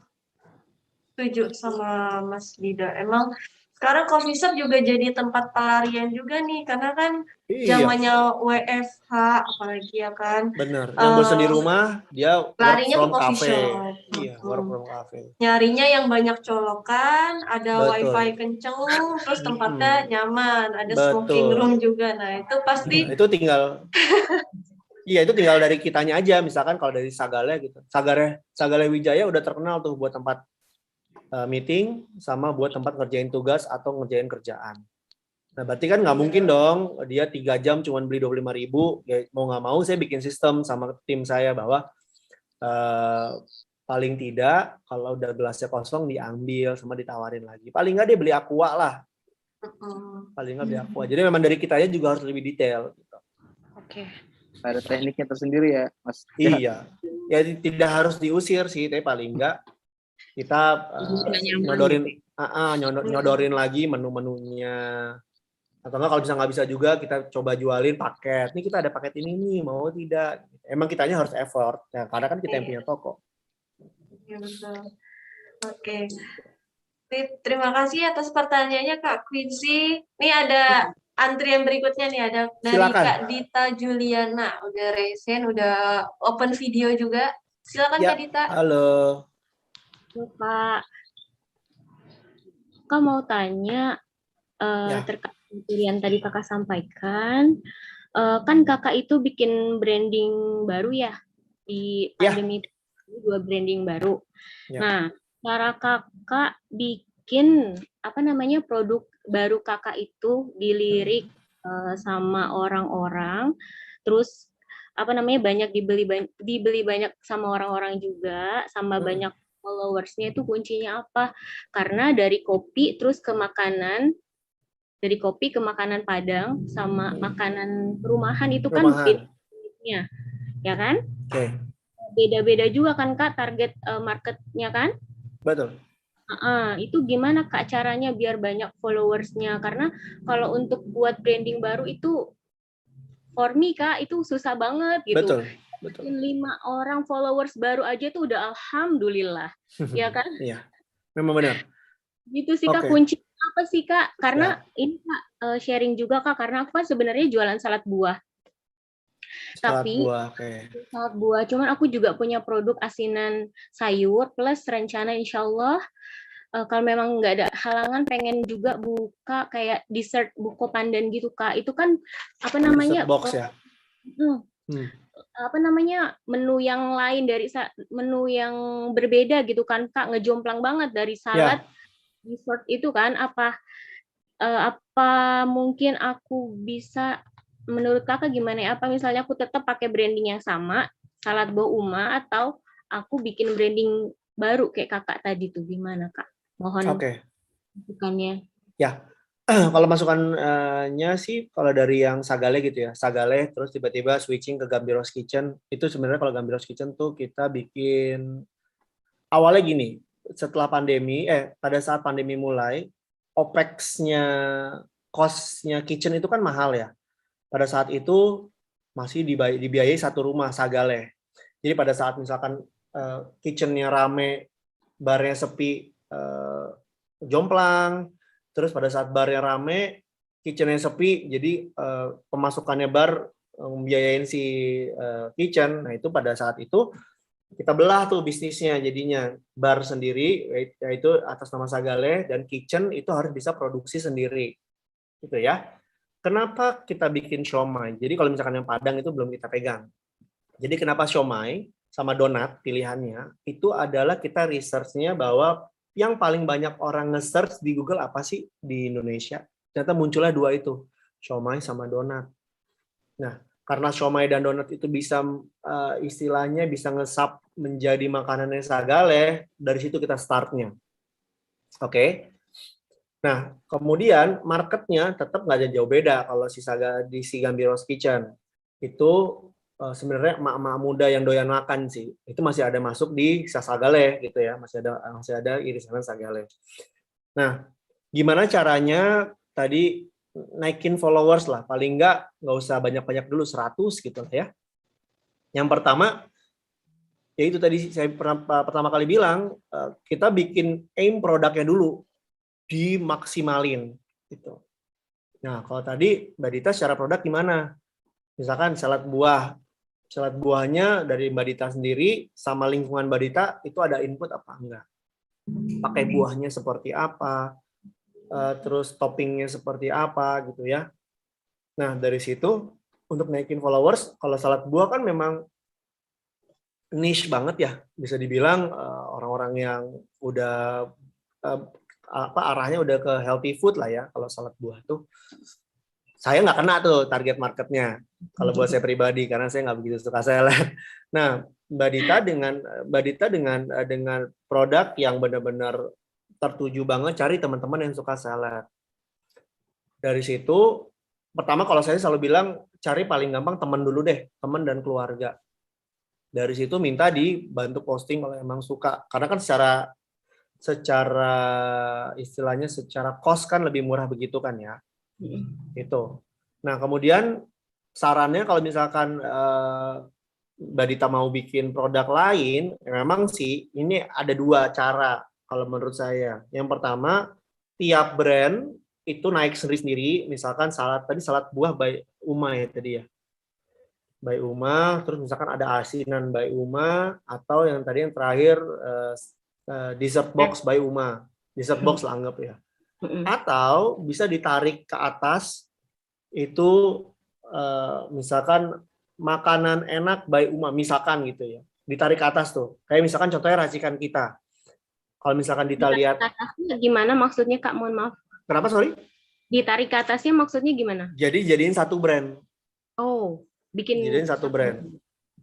Setuju sama Mas Dida. Emang sekarang coffee shop juga jadi tempat pelarian juga nih, karena kan zamannya WFH apalagi ya kan. Bener. Yang bosan di rumah dia larinya work from ke coffee cafe. shop. Iya, work from cafe. Nyarinya yang banyak colokan, ada Betul. wifi kenceng, terus tempatnya nyaman, ada Betul. smoking room juga. Nah itu pasti. Itu tinggal. Iya, itu tinggal dari kitanya aja. Misalkan kalau dari Sagale gitu. Sagale Wijaya udah terkenal tuh buat tempat meeting sama buat tempat ngerjain tugas atau ngerjain kerjaan. Nah, berarti kan nggak mungkin dong dia 3 jam cuma beli 25.000. Ya, mau nggak mau saya bikin sistem sama tim saya bahwa paling tidak kalau udah gelasnya kosong diambil sama ditawarin lagi. Paling nggak dia beli aqua lah. Paling nggak beli aqua. Jadi memang dari kitanya juga harus lebih detail. Gitu. Oke. Ada tekniknya tersendiri ya, Mas. Iya. Ya tidak harus diusir sih, tapi paling nggak kita nyodorin lagi menu-menunya. Atau enggak kalau nggak bisa juga kita coba jualin paket. Nih kita ada paket ini nih, mau tidak? Emang kitanya harus effort. Ya, karena kan kita yang punya toko. Iya betul. Oke. Terima kasih atas pertanyaannya Kak Quincy. Ini ada antrian berikutnya nih, ada dari Silakan. Kak Dita Juliana. Udah resen, udah open video juga. Silakan Ya, Kak Dita. halo. Kak. Kak mau tanya terkait yang tadi Kakak sampaikan. Kan Kakak itu bikin branding baru ya di pandemi ini, 2 branding baru. Ya. Nah, cara Kakak bikin produk baru Kakak itu dilirik sama orang-orang, terus banyak dibeli banyak sama orang-orang juga, sama banyak followersnya, itu kuncinya apa? Karena dari kopi terus ke makanan, dari kopi ke makanan Padang sama makanan rumahan itu kan beda-bedanya, ya kan? Oke. Beda-beda juga kan Kak target marketnya kan? Betul. Itu gimana Kak caranya biar banyak followersnya? Karena kalau untuk buat branding baru itu for me Kak itu susah banget gitu. Betul. 5 orang followers baru aja tuh udah alhamdulillah, ya kan? Iya, memang benar. Gitu sih Kak, kunci apa sih Kak? Karena ini Kak sharing juga Kak, karena aku kan sebenarnya jualan salad buah. Salad buah, cuman aku juga punya produk asinan sayur plus rencana insyaallah kalau memang nggak ada halangan pengen juga buka kayak dessert buko pandan gitu Kak. Itu kan dessert box ya. Menu yang lain dari menu yang berbeda gitu kan Kak, ngejomplang banget dari salad dessert itu kan. Apa mungkin aku bisa, menurut Kakak gimana ya, apa misalnya aku tetap pakai branding yang sama salad buah Uma atau aku bikin branding baru kayak Kakak tadi tuh, gimana Kak? Mohon masukannya. Ya. Kalau masukannya sih kalau dari yang Sagale gitu ya, Sagale terus tiba-tiba switching ke Gambiros Kitchen, itu sebenarnya kalau Gambiros Kitchen tuh kita bikin awalnya gini, setelah pandemi pada saat pandemi mulai, OPEX-nya, cost-nya kitchen itu kan mahal ya. Pada saat itu masih dibiayai satu rumah Sagale. Jadi pada saat misalkan kitchen-nya rame, barnya sepi, jomplang. Terus pada saat barnya rame, kitchen-nya sepi, jadi pemasukannya bar membiayain si kitchen. Nah itu pada saat itu kita belah tuh bisnisnya, jadinya bar sendiri, yaitu atas nama Sagale, dan kitchen itu harus bisa produksi sendiri, gitu ya. Kenapa kita bikin siomay? Jadi kalau misalkan yang Padang itu belum kita pegang. Jadi kenapa siomay sama donat pilihannya? Itu adalah kita research-nya bahwa yang paling banyak orang nge-search di Google apa sih di Indonesia? Ternyata munculnya 2 itu, siomay sama donat. Nah, karena siomay dan donat itu bisa istilahnya bisa ngesap menjadi makanannya Sagale, dari situ kita startnya. Oke. Nah, kemudian marketnya tetap nggak ada jauh beda kalau di si Gambiros Kitchen. Itu sebenarnya emak-emak muda yang doyan makan sih. Itu masih ada masuk di Sagale gitu ya, masih ada irisan Sagale. Nah, gimana caranya tadi naikin followers lah, paling nggak usah banyak-banyak dulu, 100 gitu lah ya. Yang pertama, ya itu tadi saya pertama kali bilang, kita bikin aim produknya dulu, dimaksimalin gitu. Nah, kalau tadi Mbak Dita secara produk gimana? Misalkan salad buahnya dari Mbak Dita sendiri sama lingkungan Mbak Dita itu ada input apa enggak? Pakai buahnya seperti apa? Terus toppingnya seperti apa gitu ya. Nah, dari situ untuk naikin followers, kalau salad buah kan memang niche banget ya, bisa dibilang orang-orang yang udah arahnya udah ke healthy food lah ya. Kalau salad buah tuh saya nggak kena tuh target marketnya kalau buat saya pribadi, karena saya nggak begitu suka salad. Nah, Mbak Dita dengan produk yang benar-benar tertuju banget cari teman-teman yang suka salad. Dari situ pertama kalau saya selalu bilang cari paling gampang teman dulu deh, teman dan keluarga. Dari situ minta dibantu posting kalau emang suka, karena kan secara istilahnya secara cost kan lebih murah begitu kan ya. Itu. Nah, kemudian sarannya kalau misalkan Mbak Dita mau bikin produk lain, memang sih ini ada 2 cara kalau menurut saya. Yang pertama, tiap brand itu naik sendiri-sendiri, misalkan salad buah by Uma ya tadi ya. By Uma, terus misalkan ada asinan by Uma, atau yang tadi yang terakhir dessert box by Uma. Dessert box lah anggap ya. Atau bisa ditarik ke atas itu misalkan makanan enak by Uma misalkan gitu ya, ditarik ke atas tuh, kayak misalkan contohnya racikan kita. Kalau misalkan Dita lihat gimana maksudnya Kak, mohon maaf, kenapa sorry, ditarik ke atasnya maksudnya gimana? Jadiin satu brand. Jadiin satu brand.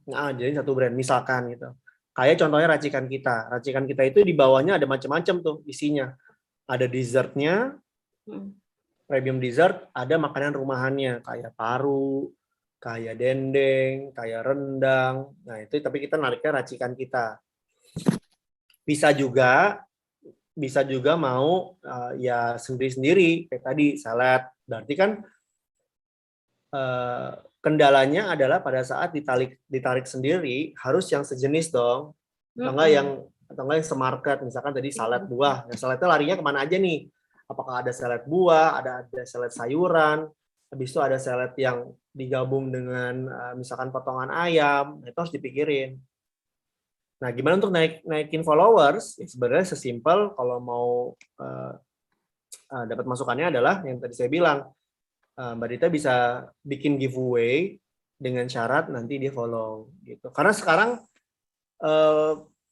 Nah, jadiin satu brand misalkan gitu, kayak contohnya racikan kita itu di bawahnya ada macam-macam tuh isinya. Ada dessertnya, premium dessert, ada makanan rumahannya kayak paru, kayak dendeng, kayak rendang. Nah itu tapi kita nariknya racikan kita. Bisa juga mau ya sendiri-sendiri kayak tadi salad. Berarti kan kendalanya adalah pada saat ditarik sendiri harus yang sejenis dong, atau enggak yang semarket. Misalkan tadi salad buah, nah saladnya larinya kemana aja nih? Apakah ada salad buah, ada salad sayuran, habis itu ada salad yang digabung dengan misalkan potongan ayam, itu harus dipikirin. Nah, gimana untuk naikin followers? Ya, sebenarnya sesimpel kalau mau dapat masukannya adalah yang tadi saya bilang, Mbak Dita bisa bikin giveaway dengan syarat nanti dia follow gitu. Karena sekarang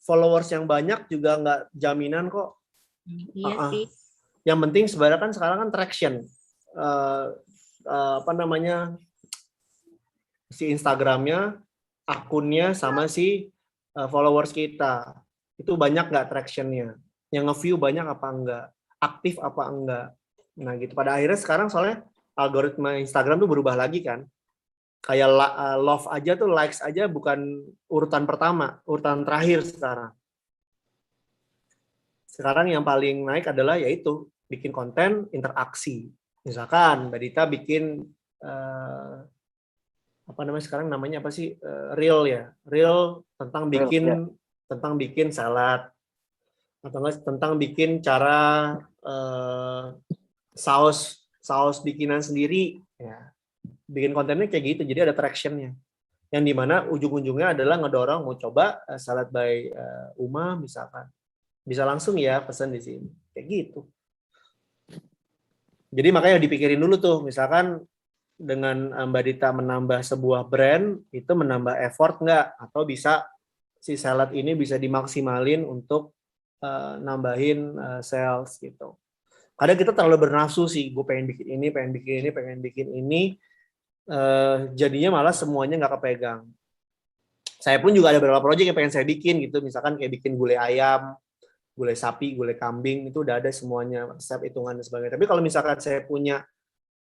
followers yang banyak juga nggak jaminan kok. Iya sih. Yang penting sebenarnya kan sekarang kan traction, si Instagramnya, akunnya sama si followers kita itu banyak nggak tractionnya, yang nge-view banyak apa enggak, aktif apa enggak. Nah gitu, pada akhirnya sekarang soalnya algoritma Instagram tuh berubah lagi kan, kayak love aja tuh, likes aja bukan urutan pertama, urutan terakhir sekarang. Sekarang yang paling naik adalah yaitu bikin konten interaksi. Misalkan Mbak Dita bikin sekarang namanya apa sih, reel ya, reel tentang bikin salad, atau tentang bikin cara saus bikinan sendiri ya. Bikin kontennya kayak gitu, jadi ada tractionnya, yang dimana ujung-ujungnya adalah ngedorong mau coba salad by Uma misalkan, bisa langsung ya pesan di sini kayak gitu. Jadi makanya dipikirin dulu tuh, misalkan dengan Mbak Dita menambah sebuah brand itu menambah effort nggak, atau bisa si salad ini bisa dimaksimalin untuk nambahin sales gitu. Kadang kita terlalu bernafsu sih, gue pengen bikin ini, pengen bikin ini, jadinya malah semuanya nggak kepegang. Saya pun juga ada beberapa proyek yang pengen saya bikin gitu, misalkan kayak bikin gulai ayam, gulai sapi, gulai kambing, itu udah ada semuanya, resep, hitungan, dan sebagainya. Tapi kalau misalkan saya punya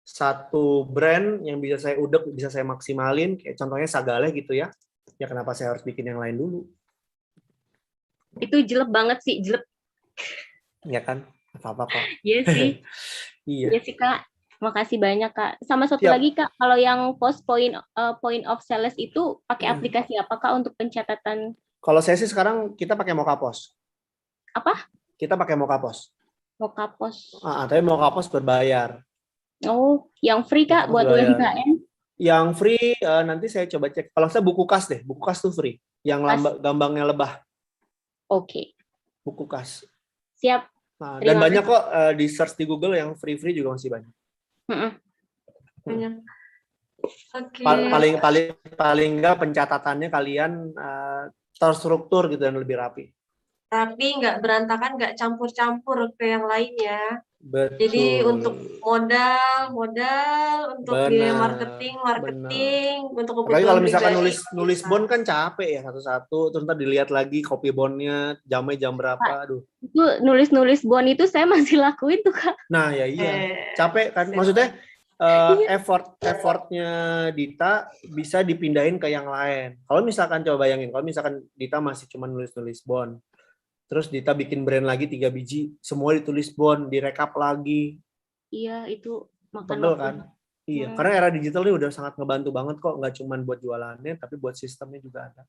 satu brand yang bisa saya udek, bisa saya maksimalin, kayak contohnya Sagale gitu ya, ya kenapa saya harus bikin yang lain dulu? Itu jelek banget sih, jelek. Ya kan? Apa-apa kok. Iya sih. Iya. Iya sih, Kak. Makasih banyak, Kak. Sama satu Siap. lagi, Kak, kalau yang post point of sales itu pakai aplikasi apa, Kak, untuk pencatatan? Kalau saya sih sekarang kita pakai Mokapos. Apa? Kita pakai Mokapos. Mokapos. Tapi Mokapos berbayar. Oh, yang free, Kak, buat UMKM? Yang free nanti saya coba cek. Kalau saya Bukukas deh, Bukukas tuh free. Yang gambarnya lebah. Oke. Bukukas. Siap. Nah, dan banyak kok di search di Google yang free juga masih banyak. Banyak. Oke. Paling nggak pencatatannya kalian terstruktur gitu dan lebih rapi. Rapi, nggak berantakan, nggak campur-campur ke yang lain ya. Betul. Jadi untuk modal, untuk biaya marketing, untuk kebutuhan apalagi kalau misalkan pribadi. nulis bond kan capek ya satu-satu, terus ntar dilihat lagi copy bondnya, jamnya jam berapa, aduh. Itu nulis bond itu saya masih lakuin tuh, Kak. Nah ya iya, capek kan, maksudnya effortnya Dita bisa dipindahin ke yang lain. Kalau misalkan coba bayangin, kalau misalkan Dita masih cuma nulis bond, terus Dita bikin brand lagi 3 biji, semua ditulis bond, direkap lagi. Iya, itu makan pegel kan? Iya, karena era digital ini udah sangat ngebantu banget kok, nggak cuma buat jualannya, tapi buat sistemnya juga ada.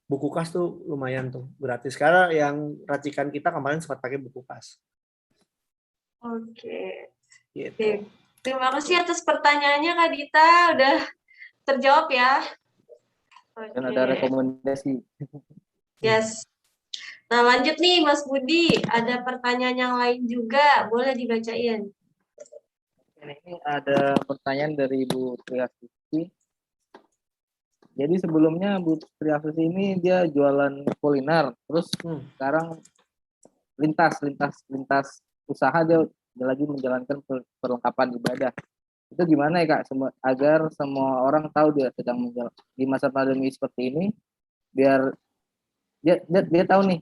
Bukukas tuh lumayan tuh, gratis. Karena yang racikan kita kemarin sempat pakai Bukukas. Oke. Gitu. Terima kasih atas pertanyaannya, Kak Dita. Udah terjawab ya. Dan ada rekomendasi. Yes. Nah, lanjut nih Mas Budi, ada pertanyaan yang lain juga, boleh dibacain. Ini ada pertanyaan dari Ibu Triasuti. Jadi sebelumnya Bu Triasuti ini dia jualan kuliner, terus sekarang lintas usaha dia lagi menjalankan perlengkapan ibadah. Itu gimana ya Kak, agar semua orang tahu dia sedang di masa pandemi seperti ini, biar dia tahu nih,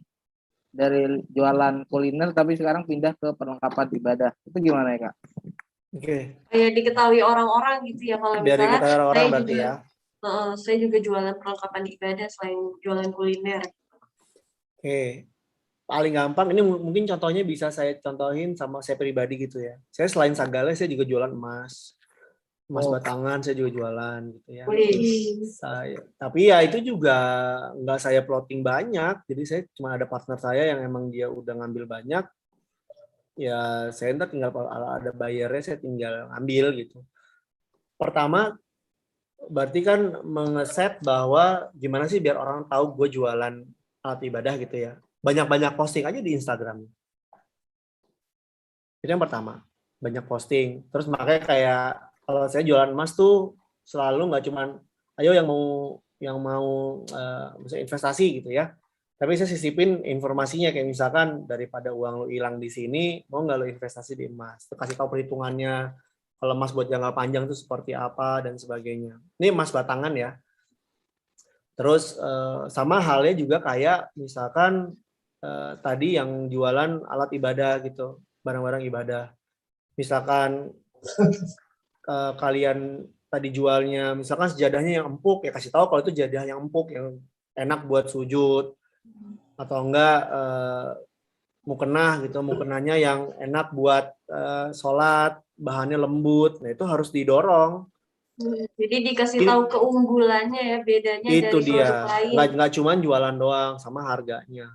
dari jualan kuliner tapi sekarang pindah ke perlengkapan ibadah. Itu gimana ya Kak? Oke. Kayak diketahui orang-orang gitu ya, kalau biar misalnya diketahui orang-orang berarti juga, ya. Saya juga jualan perlengkapan ibadah selain jualan kuliner. Oke. Paling gampang ini mungkin contohnya bisa saya contohin sama saya pribadi gitu ya. Saya selain Sagale saya juga jualan emas batangan saya juga jualan gitu ya. Tapi ya itu juga nggak saya plotting banyak, jadi saya cuma ada partner saya yang emang dia udah ngambil banyak, ya saya ntar tinggal ada bayarnya saya tinggal ambil gitu. Pertama berarti kan mengeset bahwa gimana sih biar orang tahu gue jualan alat ibadah gitu ya. Banyak-banyak posting aja di Instagram. Itu yang pertama, banyak posting. Terus makanya kayak kalau saya jualan emas tuh selalu nggak cuman ayo yang mau misalnya investasi gitu ya, tapi saya sisipin informasinya kayak misalkan daripada uang lo hilang di sini mau nggak lo investasi di emas, tuh kasih tahu perhitungannya kalau emas buat jangka panjang tuh seperti apa dan sebagainya. Ini emas batangan ya. Terus sama halnya juga kayak misalkan tadi yang jualan alat ibadah gitu, barang-barang ibadah, misalkan kalian tadi jualnya misalkan sejadahnya yang empuk, ya kasih tahu kalau itu sejadah yang empuk yang enak buat sujud, atau enggak mukenah gitu, mukenahnya yang enak buat sholat, bahannya lembut. Nah itu harus didorong. Jadi dikasih tahu keunggulannya ya, bedanya itu dari dia. produk lain. Nggak cuma jualan doang, sama harganya.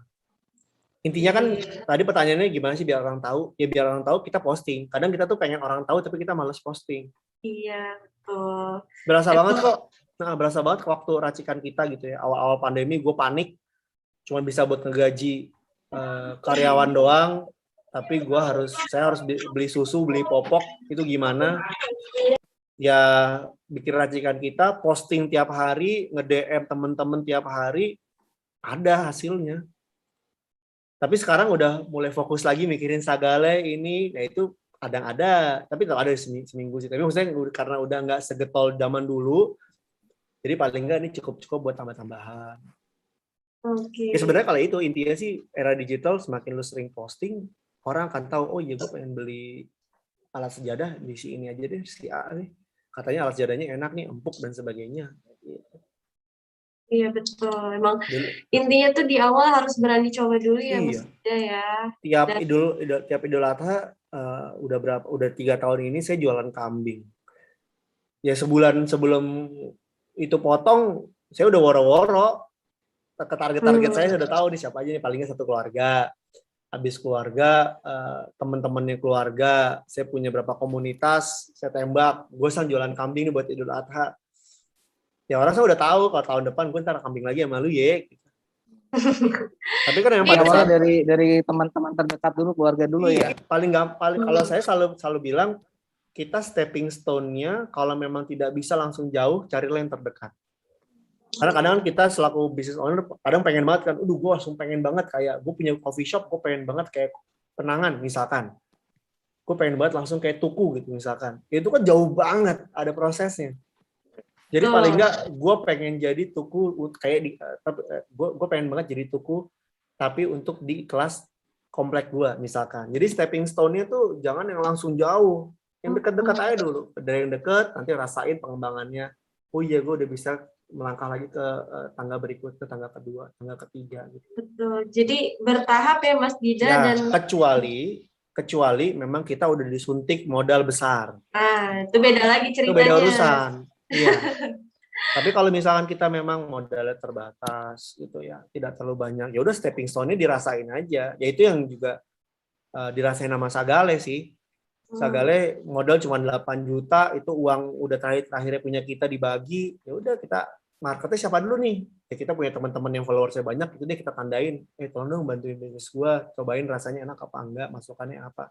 Intinya kan tadi pertanyaannya gimana sih biar orang tahu? Ya biar orang tahu kita posting. Kadang kita tuh pengen orang tahu tapi kita males posting. Iya, betul. Berasa banget kok. Nah, berasa banget waktu racikan kita gitu ya. Awal-awal pandemi gue panik. Cuma bisa buat ngegaji karyawan doang. Tapi saya harus beli susu, beli popok. Itu gimana? Ya bikin racikan kita, posting tiap hari, nge-DM temen-temen tiap hari. Ada hasilnya. Tapi sekarang udah mulai fokus lagi mikirin Sagale ini, nah itu kadang ada, tapi kalau ada seminggu sih. Tapi maksudnya karena udah nggak segetol zaman dulu, jadi paling nggak ini cukup buat tambah-tambahan. Ya sebenarnya kalau itu intinya sih era digital, semakin lu sering posting, orang akan tahu, oh iya gue pengen beli alat sejadah di si ini aja deh, si A nih. Katanya alat sejadahnya enak nih, empuk dan sebagainya. Iya betul, emang intinya tuh di awal harus berani coba dulu ya, Mas Dida ya. Tiap Idul Adha udah 3 tahun ini saya jualan kambing. Ya sebulan sebelum itu potong, saya udah woro-woro ke target saya sudah tahu nih siapa aja nih, palingnya satu keluarga. Habis keluarga, teman-temannya keluarga, saya punya berapa komunitas, saya tembak, gue sang jualan kambing nih buat Idul Adha. Ya orang saya udah tahu kalau tahun depan gue ntar kambing lagi sama lu ye. Tapi kan yang pada saat dari teman-teman terdekat dulu, keluarga dulu ya. Paling gampang kalau saya selalu bilang kita stepping stone-nya kalau memang tidak bisa langsung jauh, carilah yang terdekat. Karena kadang kita selaku business owner kadang pengen banget kan, gue langsung pengen banget kayak gue punya coffee shop, gue pengen banget kayak Penangan misalkan. Gue pengen banget langsung kayak Tuku gitu misalkan. Itu kan jauh banget, ada prosesnya. Jadi paling enggak gue pengen jadi Tuku kayak gue pengen banget jadi Tuku tapi untuk di kelas komplek gue misalkan. Jadi stepping stone-nya tuh jangan yang langsung jauh, yang dekat-dekat aja dulu. Dari yang dekat nanti rasain pengembangannya. Oh iya gue udah bisa melangkah lagi ke tangga berikutnya, tangga kedua, tangga ketiga gitu. Betul. Jadi bertahap ya Mas Dida ya, dan kecuali memang kita udah disuntik modal besar. Itu beda lagi ceritanya. Itu beda urusan. Iya. Tapi kalau misalkan kita memang modalnya terbatas gitu ya, tidak terlalu banyak, ya udah stepping stone-nya dirasain aja. Ya itu yang juga dirasain sama Sagale sih. Sagale modal cuma 8 juta, itu uang udah terakhirnya punya kita dibagi, ya udah kita marketnya siapa dulu nih? Ya kita punya teman-teman yang followersnya banyak, itu deh kita tandain, tolong dong bantuin bisnis gua, cobain rasanya enak apa enggak, masukannya apa.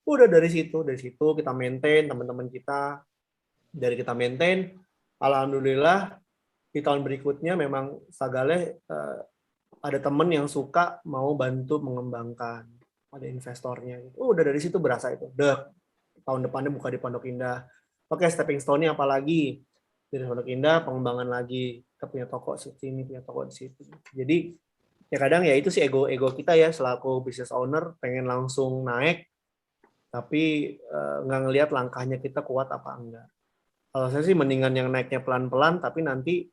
Udah dari situ kita maintain teman-teman kita, dari kita maintain, alhamdulillah di tahun berikutnya memang Sagale ada teman yang suka mau bantu mengembangkan, ada investornya. Udah dari situ berasa itu. Tahun depannya buka di Pondok Indah. Oke, stepping stone-nya apa lagi? Dari Pondok Indah, pengembangan lagi. Kita punya toko di sini, punya toko di situ. Jadi, ya kadang ya itu sih ego kita ya, selaku business owner, pengen langsung naik, tapi nggak ngelihat langkahnya kita kuat apa enggak. Kalau saya sih mendingan yang naiknya pelan-pelan, tapi nanti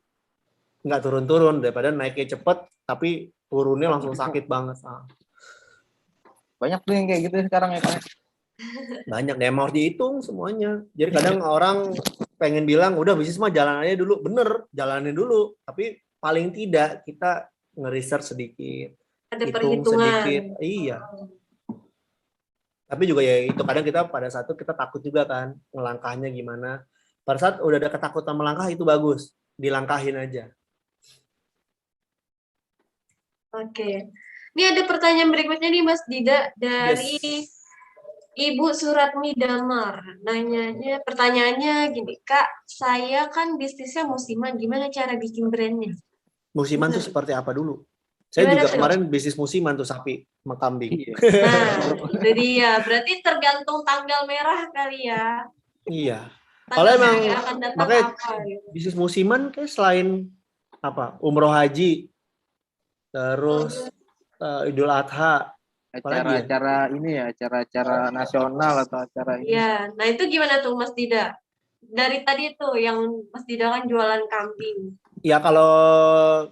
nggak turun-turun, daripada naiknya cepet, tapi turunnya langsung sakit banget. Banyak tuh yang kayak gitu sekarang ya Pak. Banyak deh, mau dihitung semuanya. Jadi kadang orang pengen bilang udah bisnis mah jalan aja dulu. Bener, jalannya dulu, tapi paling tidak kita nge-research sedikit, ada hitung sedikit. Iya. Tapi juga ya itu kadang kita pada saat itu kita takut juga kan ngelangkahnya gimana. Pada saat udah ada ketakutan melangkah itu bagus, dilangkahin aja. Oke. Ini ada pertanyaan berikutnya nih Mas Dida dari Ibu Suratmi Damar. Pertanyaannya gini, Kak, saya kan bisnisnya musiman, gimana cara bikin brandnya? Musiman tuh seperti apa dulu? Saya gimana juga kemarin bisnis musiman tuh sapi sama kambing. Nah, itu dia. Berarti tergantung tanggal merah kali ya. Iya. Kalau emang makanya bisnis musiman kayak selain apa? Umroh haji, terus Idul Adha, acara-acara ini ya, acara-acara nasional atau acara ini. Iya, nah itu gimana tuh Mas Dida? Dari tadi tuh yang Mas Dida kan jualan kambing. Ya kalau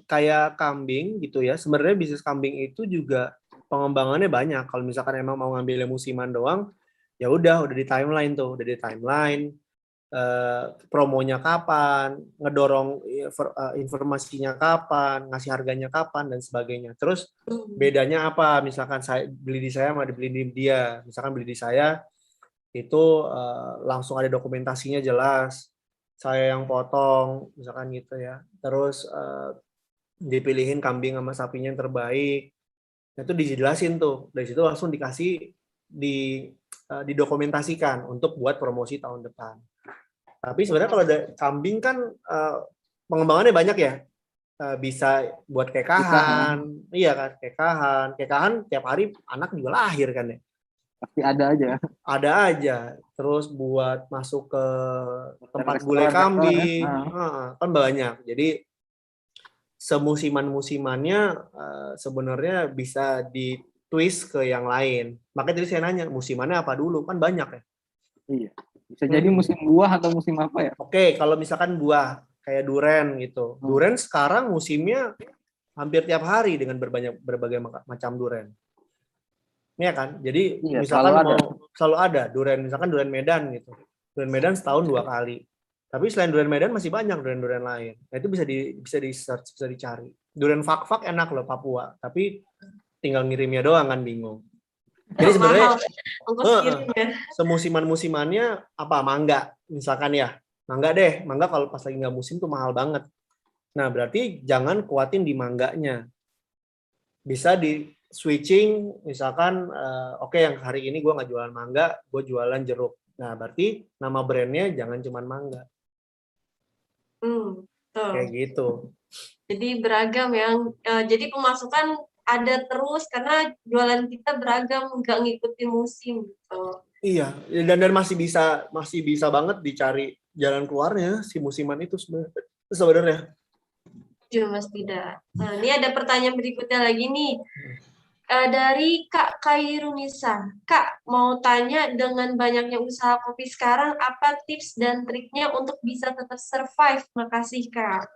kayak kambing gitu ya, sebenarnya bisnis kambing itu juga pengembangannya banyak. Kalau misalkan emang mau ngambil musiman doang, ya udah di timeline tuh, udah di timeline. Promonya kapan, ngedorong informasinya kapan, ngasih harganya kapan dan sebagainya. Terus bedanya apa? Misalkan saya beli di saya sama dibeli di dia. Misalkan beli di saya itu langsung ada dokumentasinya jelas. Saya yang potong, misalkan gitu ya. Terus dipilihin kambing sama sapinya yang terbaik. Itu dijelasin tuh. Dari situ langsung dikasih didokumentasikan untuk buat promosi tahun depan. Tapi sebenarnya kalau ada kambing kan pengembangannya banyak ya. bisa buat kekahan. Iya kan, kekahan tiap hari anak juga lahir kan ya. Pasti ada aja. Ada aja. Terus buat masuk ke tempat Restoran, gulai kambing, ya. kan banyak. Jadi semusiman-musimannya sebenarnya bisa di twist ke yang lain. Makanya tadi saya nanya, musimannya apa dulu? Kan banyak ya. Iya. Bisa jadi musim buah atau musim apa ya? Oke, kalau misalkan buah kayak duren gitu. Duren sekarang musimnya hampir tiap hari dengan berbagai macam duren. Iya kan? Jadi Iya, misalkan selalu ada duren, misalkan duren Medan gitu. Duren Medan setahun 2 kali. Tapi selain duren Medan masih banyak duren-duren lain. Nah, itu bisa di search, bisa dicari. Duren fak-fak enak loh Papua, tapi tinggal ngirimnya doang kan bingung. Jadi sebenarnya semusiman-musimannya apa? Mangga misalkan ya. Mangga deh. Mangga kalau pas lagi nggak musim tuh mahal banget. Nah, berarti jangan kuatin di mangganya. Bisa di switching misalkan oke, yang hari ini gue nggak jualan mangga, gue jualan jeruk. Nah, berarti nama brandnya jangan cuma mangga. Betul. Kayak gitu. Jadi beragam ya. Jadi pemasukan ada terus karena jualan kita beragam, nggak ngikutin musim gitu. Iya, dan masih bisa banget dicari jalan keluarnya si musiman itu sebenarnya. Mas tidak. Nah, ini ada pertanyaan berikutnya lagi nih. Dari Kak Kairunisa. Kak, mau tanya, dengan banyaknya usaha kopi sekarang, apa tips dan triknya untuk bisa tetap survive? Makasih, Kak.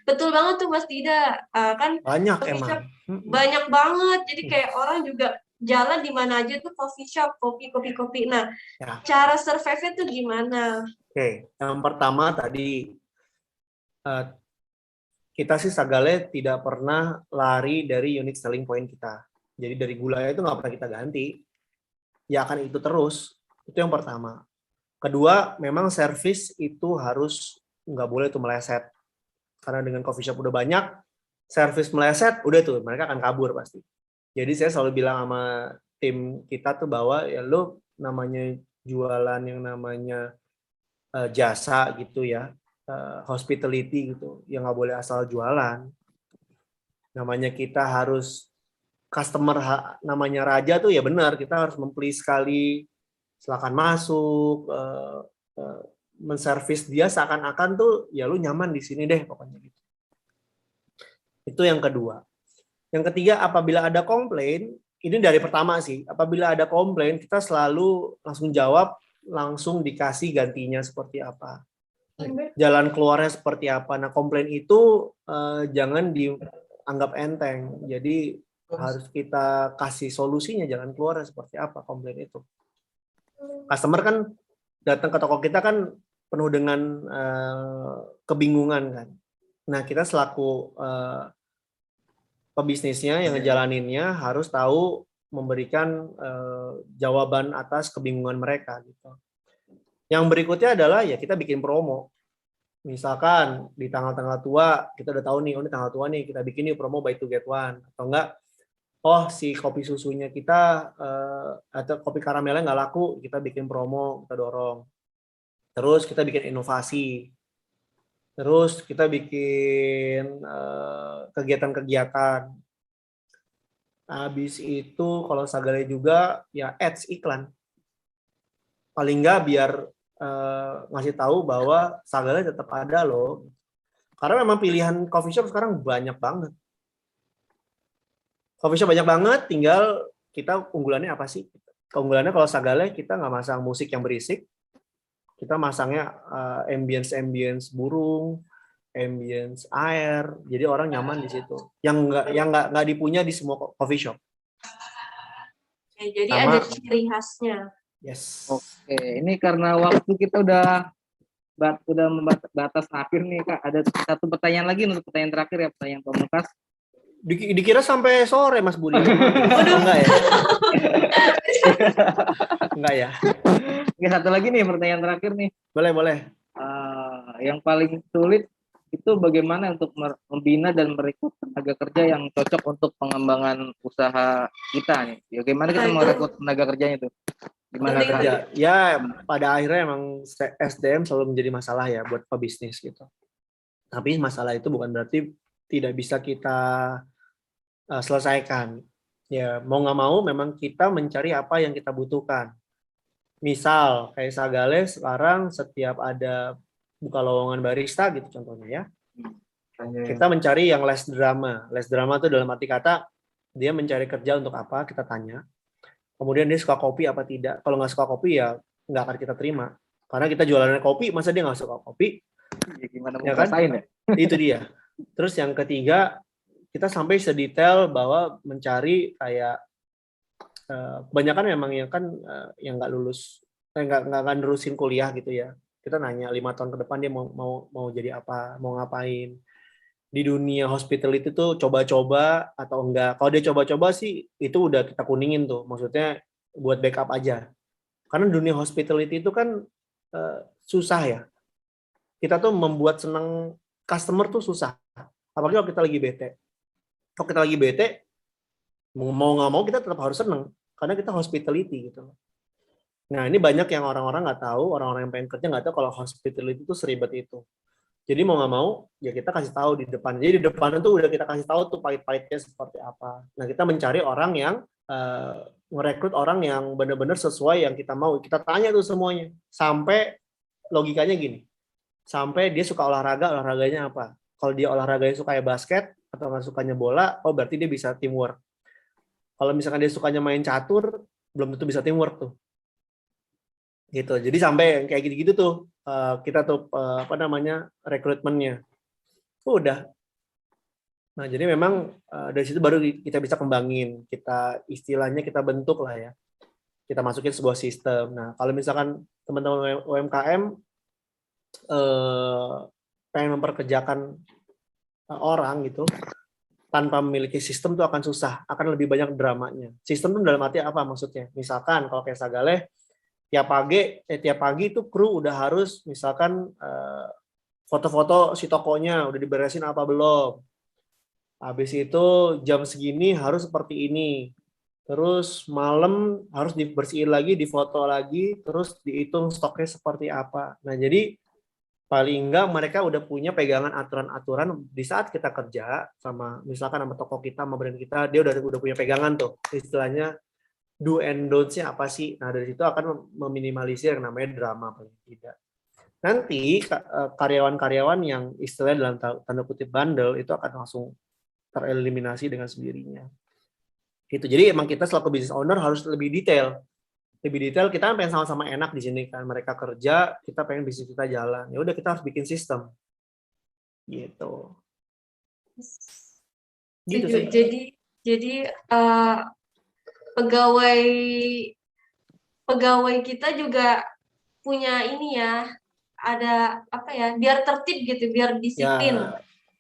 Betul banget tuh, Mas Dida. Kan banyak coffee emang. shop banyak banget. Jadi kayak orang juga jalan di mana aja tuh coffee shop, kopi. Nah, ya. Cara survive-nya tuh gimana? Oke, yang pertama tadi, kita sih Sagale tidak pernah lari dari unique selling point kita. Jadi dari gulanya itu nggak pernah kita ganti, ya akan itu terus. Itu yang pertama. Kedua, memang service itu harus nggak boleh tuh meleset. Karena dengan coffee shop udah banyak, service meleset, udah tuh mereka akan kabur pasti. Jadi saya selalu bilang sama tim kita tuh bahwa ya lo namanya jualan yang namanya jasa gitu ya, hospitality gitu, yang nggak boleh asal jualan. Namanya kita harus customer namanya raja tuh ya benar, kita harus memplease sekali, silakan masuk, menservis dia seakan-akan tuh ya lu nyaman di sini deh pokoknya gitu. Itu yang kedua. Yang ketiga, apabila ada komplain, ini dari pertama sih, apabila ada komplain kita selalu langsung jawab, langsung dikasih gantinya seperti apa, jalan keluarnya seperti apa. Nah, komplain itu jangan dianggap enteng, jadi harus kita kasih solusinya, jalan keluarnya seperti apa komplain itu. Customer kan datang ke toko kita kan penuh dengan kebingungan kan. Nah, kita selaku pebisnisnya yang ngejalaninnya harus tahu memberikan jawaban atas kebingungan mereka gitu. Yang berikutnya adalah ya kita bikin promo. Misalkan di tanggal-tanggal tua kita udah tahu nih, oh ini tanggal tua nih, kita bikin nih promo buy to get one, atau enggak, oh si kopi susunya kita atau kopi karamelnya nggak laku, kita bikin promo, kita dorong. Terus kita bikin inovasi. Terus kita bikin kegiatan-kegiatan. Habis itu kalau Sagale juga ya ads, iklan. Paling nggak biar ngasih tahu bahwa Sagale tetap ada loh. Karena memang pilihan coffee shop sekarang banyak banget. Coffee shop banyak banget, tinggal kita unggulannya apa sih? Keunggulannya kalau Sagale kita nggak masang musik yang berisik, kita masangnya ambience burung, ambience air, jadi orang nyaman di situ. Yang nggak dipunya di semua coffee shop. Oke, jadi ada ciri khasnya. Yes. Oke, ini karena waktu kita udah membatas akhir nih Kak. Ada satu pertanyaan lagi untuk pertanyaan terakhir ya, pertanyaan pamungkas. Dikira sampai sore Mas Budi. Enggak ya? Enggak ya? Oke, satu lagi nih pertanyaan terakhir nih. Boleh. Yang paling sulit itu bagaimana untuk membina dan merekrut tenaga kerja yang cocok untuk pengembangan usaha kita nih. Ya, bagaimana kita merekrut tenaga kerjanya itu? Gimana kerja? Ya, pada akhirnya emang SDM selalu menjadi masalah ya buat pebisnis gitu. Tapi masalah itu bukan berarti tidak bisa kita selesaikan. Ya, mau nggak mau memang kita mencari apa yang kita butuhkan. Misal, kayak Sagale sekarang setiap ada buka lowongan barista gitu contohnya ya. Kita mencari yang less drama. Less drama itu dalam arti kata, dia mencari kerja untuk apa, kita tanya. Kemudian dia suka kopi apa tidak. Kalau nggak suka kopi ya nggak akan kita terima. Karena kita jualannya kopi, masa dia nggak suka kopi? Ya, gimana Ya mau kan? rasain ya? Itu dia. Terus yang ketiga, kita sampai sedetail bahwa mencari kayak kebanyakan memang yang kan yang nggak lulus, nggak akan nerusin kuliah gitu ya. Kita nanya 5 tahun ke depan dia mau jadi apa, mau ngapain. Di dunia hospitality tuh coba-coba atau enggak. Kalau dia coba-coba sih itu udah kita kuningin tuh. Maksudnya buat backup aja. Karena dunia hospitality itu kan susah ya. Kita tuh membuat senang customer tuh susah. Apalagi kalau kita lagi bete. Kalau kita lagi bete, mau nggak mau kita tetap harus senang. Karena kita hospitality gitu. Nah ini banyak yang orang-orang nggak tahu, orang-orang yang pengen kerja nggak tahu kalau hospitality itu seribet itu. Jadi mau nggak mau, ya kita kasih tahu di depan. Jadi di depan itu udah kita kasih tahu tuh pahit-pahitnya seperti apa. Nah kita mencari orang yang merekrut orang yang benar-benar sesuai yang kita mau. Kita tanya tuh semuanya. Sampai logikanya gini. Sampai dia suka olahraga, olahraganya apa? Kalau dia olahraganya sukanya basket atau nggak sukanya bola, oh berarti dia bisa teamwork. Kalau misalkan dia sukanya main catur, belum tentu bisa teamwork tuh. Gitu. Jadi sampai kayak gitu-gitu tuh kita tuh rekrutmennya. Udah. Nah, jadi memang dari situ baru kita bisa kembangin, kita istilahnya kita bentuk lah ya. Kita masukin sebuah sistem. Nah, kalau misalkan teman-teman UMKM pengen memperkerjakan orang gitu tanpa memiliki sistem tuh akan susah, akan lebih banyak dramanya. Sistem tuh dalam arti apa maksudnya? Misalkan kalau kayak Sagale tiap pagi itu kru udah harus misalkan foto-foto si tokonya udah diberesin apa belum. Habis itu jam segini harus seperti ini. Terus malam harus dibersihin lagi, difoto lagi, terus dihitung stoknya seperti apa. Nah, jadi paling enggak mereka udah punya pegangan aturan-aturan di saat kita kerja sama misalkan sama toko kita, sama brand kita, dia udah punya pegangan tuh. Istilahnya do and don'ts-nya apa sih? Nah, dari situ akan meminimalisir yang namanya drama paling tidak. Nanti karyawan-karyawan yang istilahnya dalam tanda kutip bandel itu akan langsung tereliminasi dengan sendirinya. Gitu. Jadi emang kita selaku business owner harus lebih detail. Lebih detail, kita pengen sama-sama enak di sini kan. Mereka kerja, kita pengen bisnis kita jalan. Ya udah kita harus bikin sistem. Gitu. Gitu sih. Jadi pegawai kita juga punya ini ya, ada apa ya, biar tertib gitu, biar disiplin,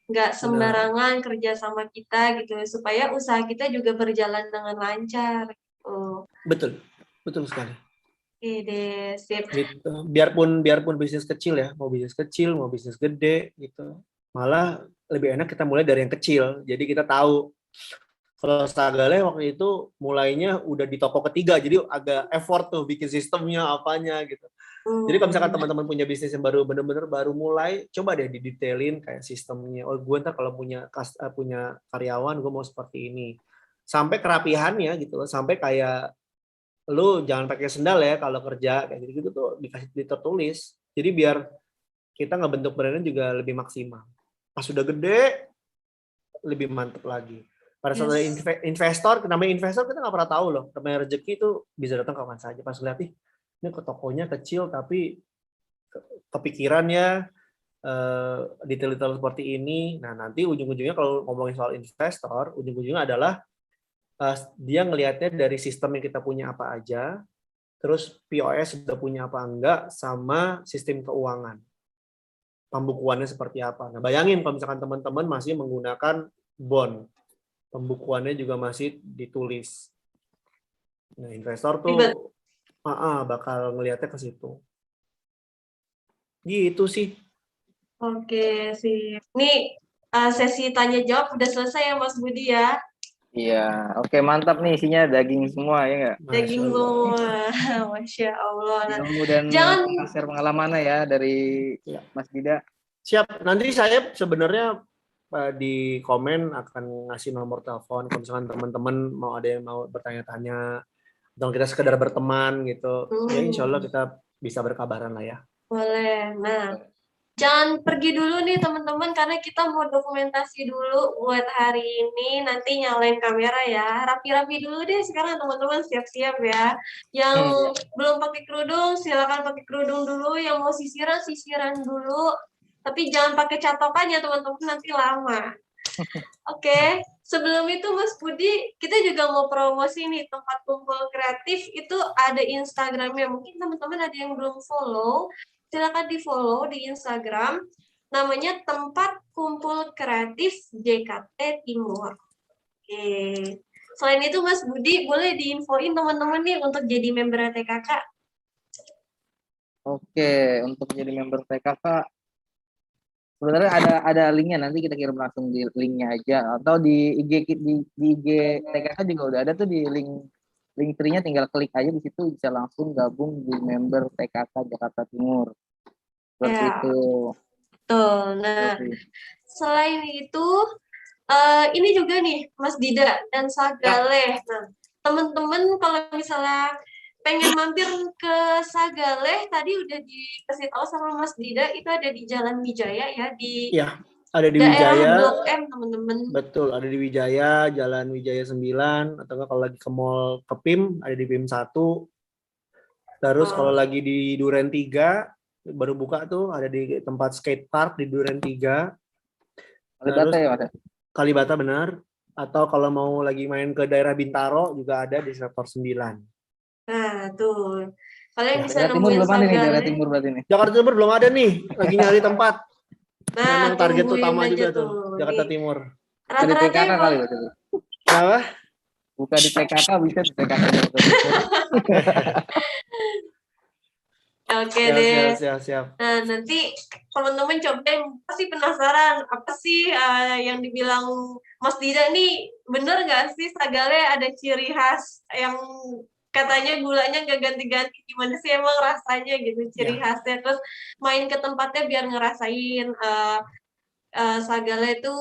nggak sembarangan kerja sama kita gitu, supaya usaha kita juga berjalan dengan lancar. Betul sekali. Oke deh, sip. Gitu. Biarpun bisnis kecil ya, mau bisnis kecil, mau bisnis gede gitu, malah lebih enak kita mulai dari yang kecil. Jadi kita tahu. Kalau Sagale waktu itu mulainya udah di toko ketiga, jadi agak effort tuh bikin sistemnya apanya gitu. Jadi kalau misalkan teman-teman punya bisnis yang benar-benar baru mulai, coba deh didetailin kayak sistemnya. Oh, gue ntar kalau punya karyawan, gue mau seperti ini. Sampai kerapihannya gitu loh, sampai kayak lu jangan pakai sendal ya kalau kerja kayak gitu tuh dikasih tertulis. Jadi biar kita ngebentuk brandnya juga lebih maksimal. Pas sudah gede, lebih mantep lagi. Pada saat ada investor, namanya investor kita nggak pernah tahu loh. Namanya rezeki itu bisa datang kapan saja. Pas lihat ini ke tokonya kecil tapi kepikirannya detail-detail seperti ini. Nah nanti ujung-ujungnya kalau ngomongin soal investor, ujung-ujungnya adalah dia ngelihatnya dari sistem yang kita punya apa aja, terus POS sudah punya apa enggak, sama sistem keuangan. Pembukuannya seperti apa. Nah bayangin kalau misalkan teman-teman masih menggunakan bond. Pembukuannya juga masih ditulis. Nah, investor tuh bakal ngelihatnya ke situ. Gitu sih. Oke, sih. Ini sesi tanya jawab udah selesai ya Mas Budi ya? Iya, oke, mantap nih, isinya daging semua ya nggak? Daging semua, Masya Allah. Ilmu dan share pengalamannya ya dari Mas Dida. Siap. Nanti saya sebenarnya di komen akan ngasih nomor telepon kalau misalkan teman-teman mau ada yang mau bertanya-tanya atau kita sekedar berteman gitu. Ya insya Allah kita bisa berkabaran lah ya. Boleh. Nah, jangan pergi dulu nih teman-teman karena kita mau dokumentasi dulu buat hari ini. Nanti nyalain kamera ya. Rapi-rapi dulu deh sekarang teman-teman, siap-siap ya. Yang belum pakai kerudung silakan pakai kerudung dulu. Yang mau sisiran sisiran dulu. Tapi jangan pakai catokannya teman-teman, nanti lama. Oke. Sebelum itu Mas Budi, kita juga mau promosi nih tempat kumpul kreatif itu ada Instagramnya. Mungkin teman-teman ada yang belum follow, silakan di-follow di Instagram. Namanya Tempat Kumpul Kreatif JKT Timur. Oke. Selain itu Mas Budi, boleh diinfoin teman-teman nih untuk jadi member TKK. Oke, untuk jadi member TKK sebenarnya ada linknya, nanti kita kirim langsung di linknya aja, atau di IG TKK juga udah ada tuh, di link tree-nya tinggal klik aja di situ, bisa langsung gabung di member TKK Jakarta Timur. Seperti itu. Betul. Nah, selain itu ini juga nih Mas Dida dan Sagaleh. Nah, teman-teman kalau misalnya pengen mampir ke Sagaleh, tadi udah dikasih tahu sama Mas Dida, itu ada di Jalan Wijaya ya, di ada di daerah Wijaya. Blok M, teman-teman. Betul, ada di Wijaya, Jalan Wijaya 9, atau kalau lagi ke mall ke PIM, ada di PIM 1. Terus kalau lagi di Duren 3, baru buka tuh, ada di tempat skate park di Duren 3. Kalibata ya, ada? Kalibata benar. Atau kalau mau lagi main ke daerah Bintaro, juga ada di sektor 9. Nah, tuh. Kalian bisa Daerah Timur belum ada nih, daerah Timur berarti nih. Jakarta Timur belum ada nih, lagi nyari tempat. Nah, memang target tungguin utama aja juga tuh, Jakarta Timur. Di PKK kali waktu itu. Apa? Buka di PKK, bisa di PKK. Oke deh. Siap. Nah, nanti teman-teman cobain, pasti penasaran apa sih yang dibilang Mas Dida nih, bener nggak sih Sagaleh ada ciri khas yang katanya gulanya nggak ganti-ganti, gimana sih emang rasanya gitu ciri khasnya, terus main ke tempatnya biar ngerasain Sagaleh itu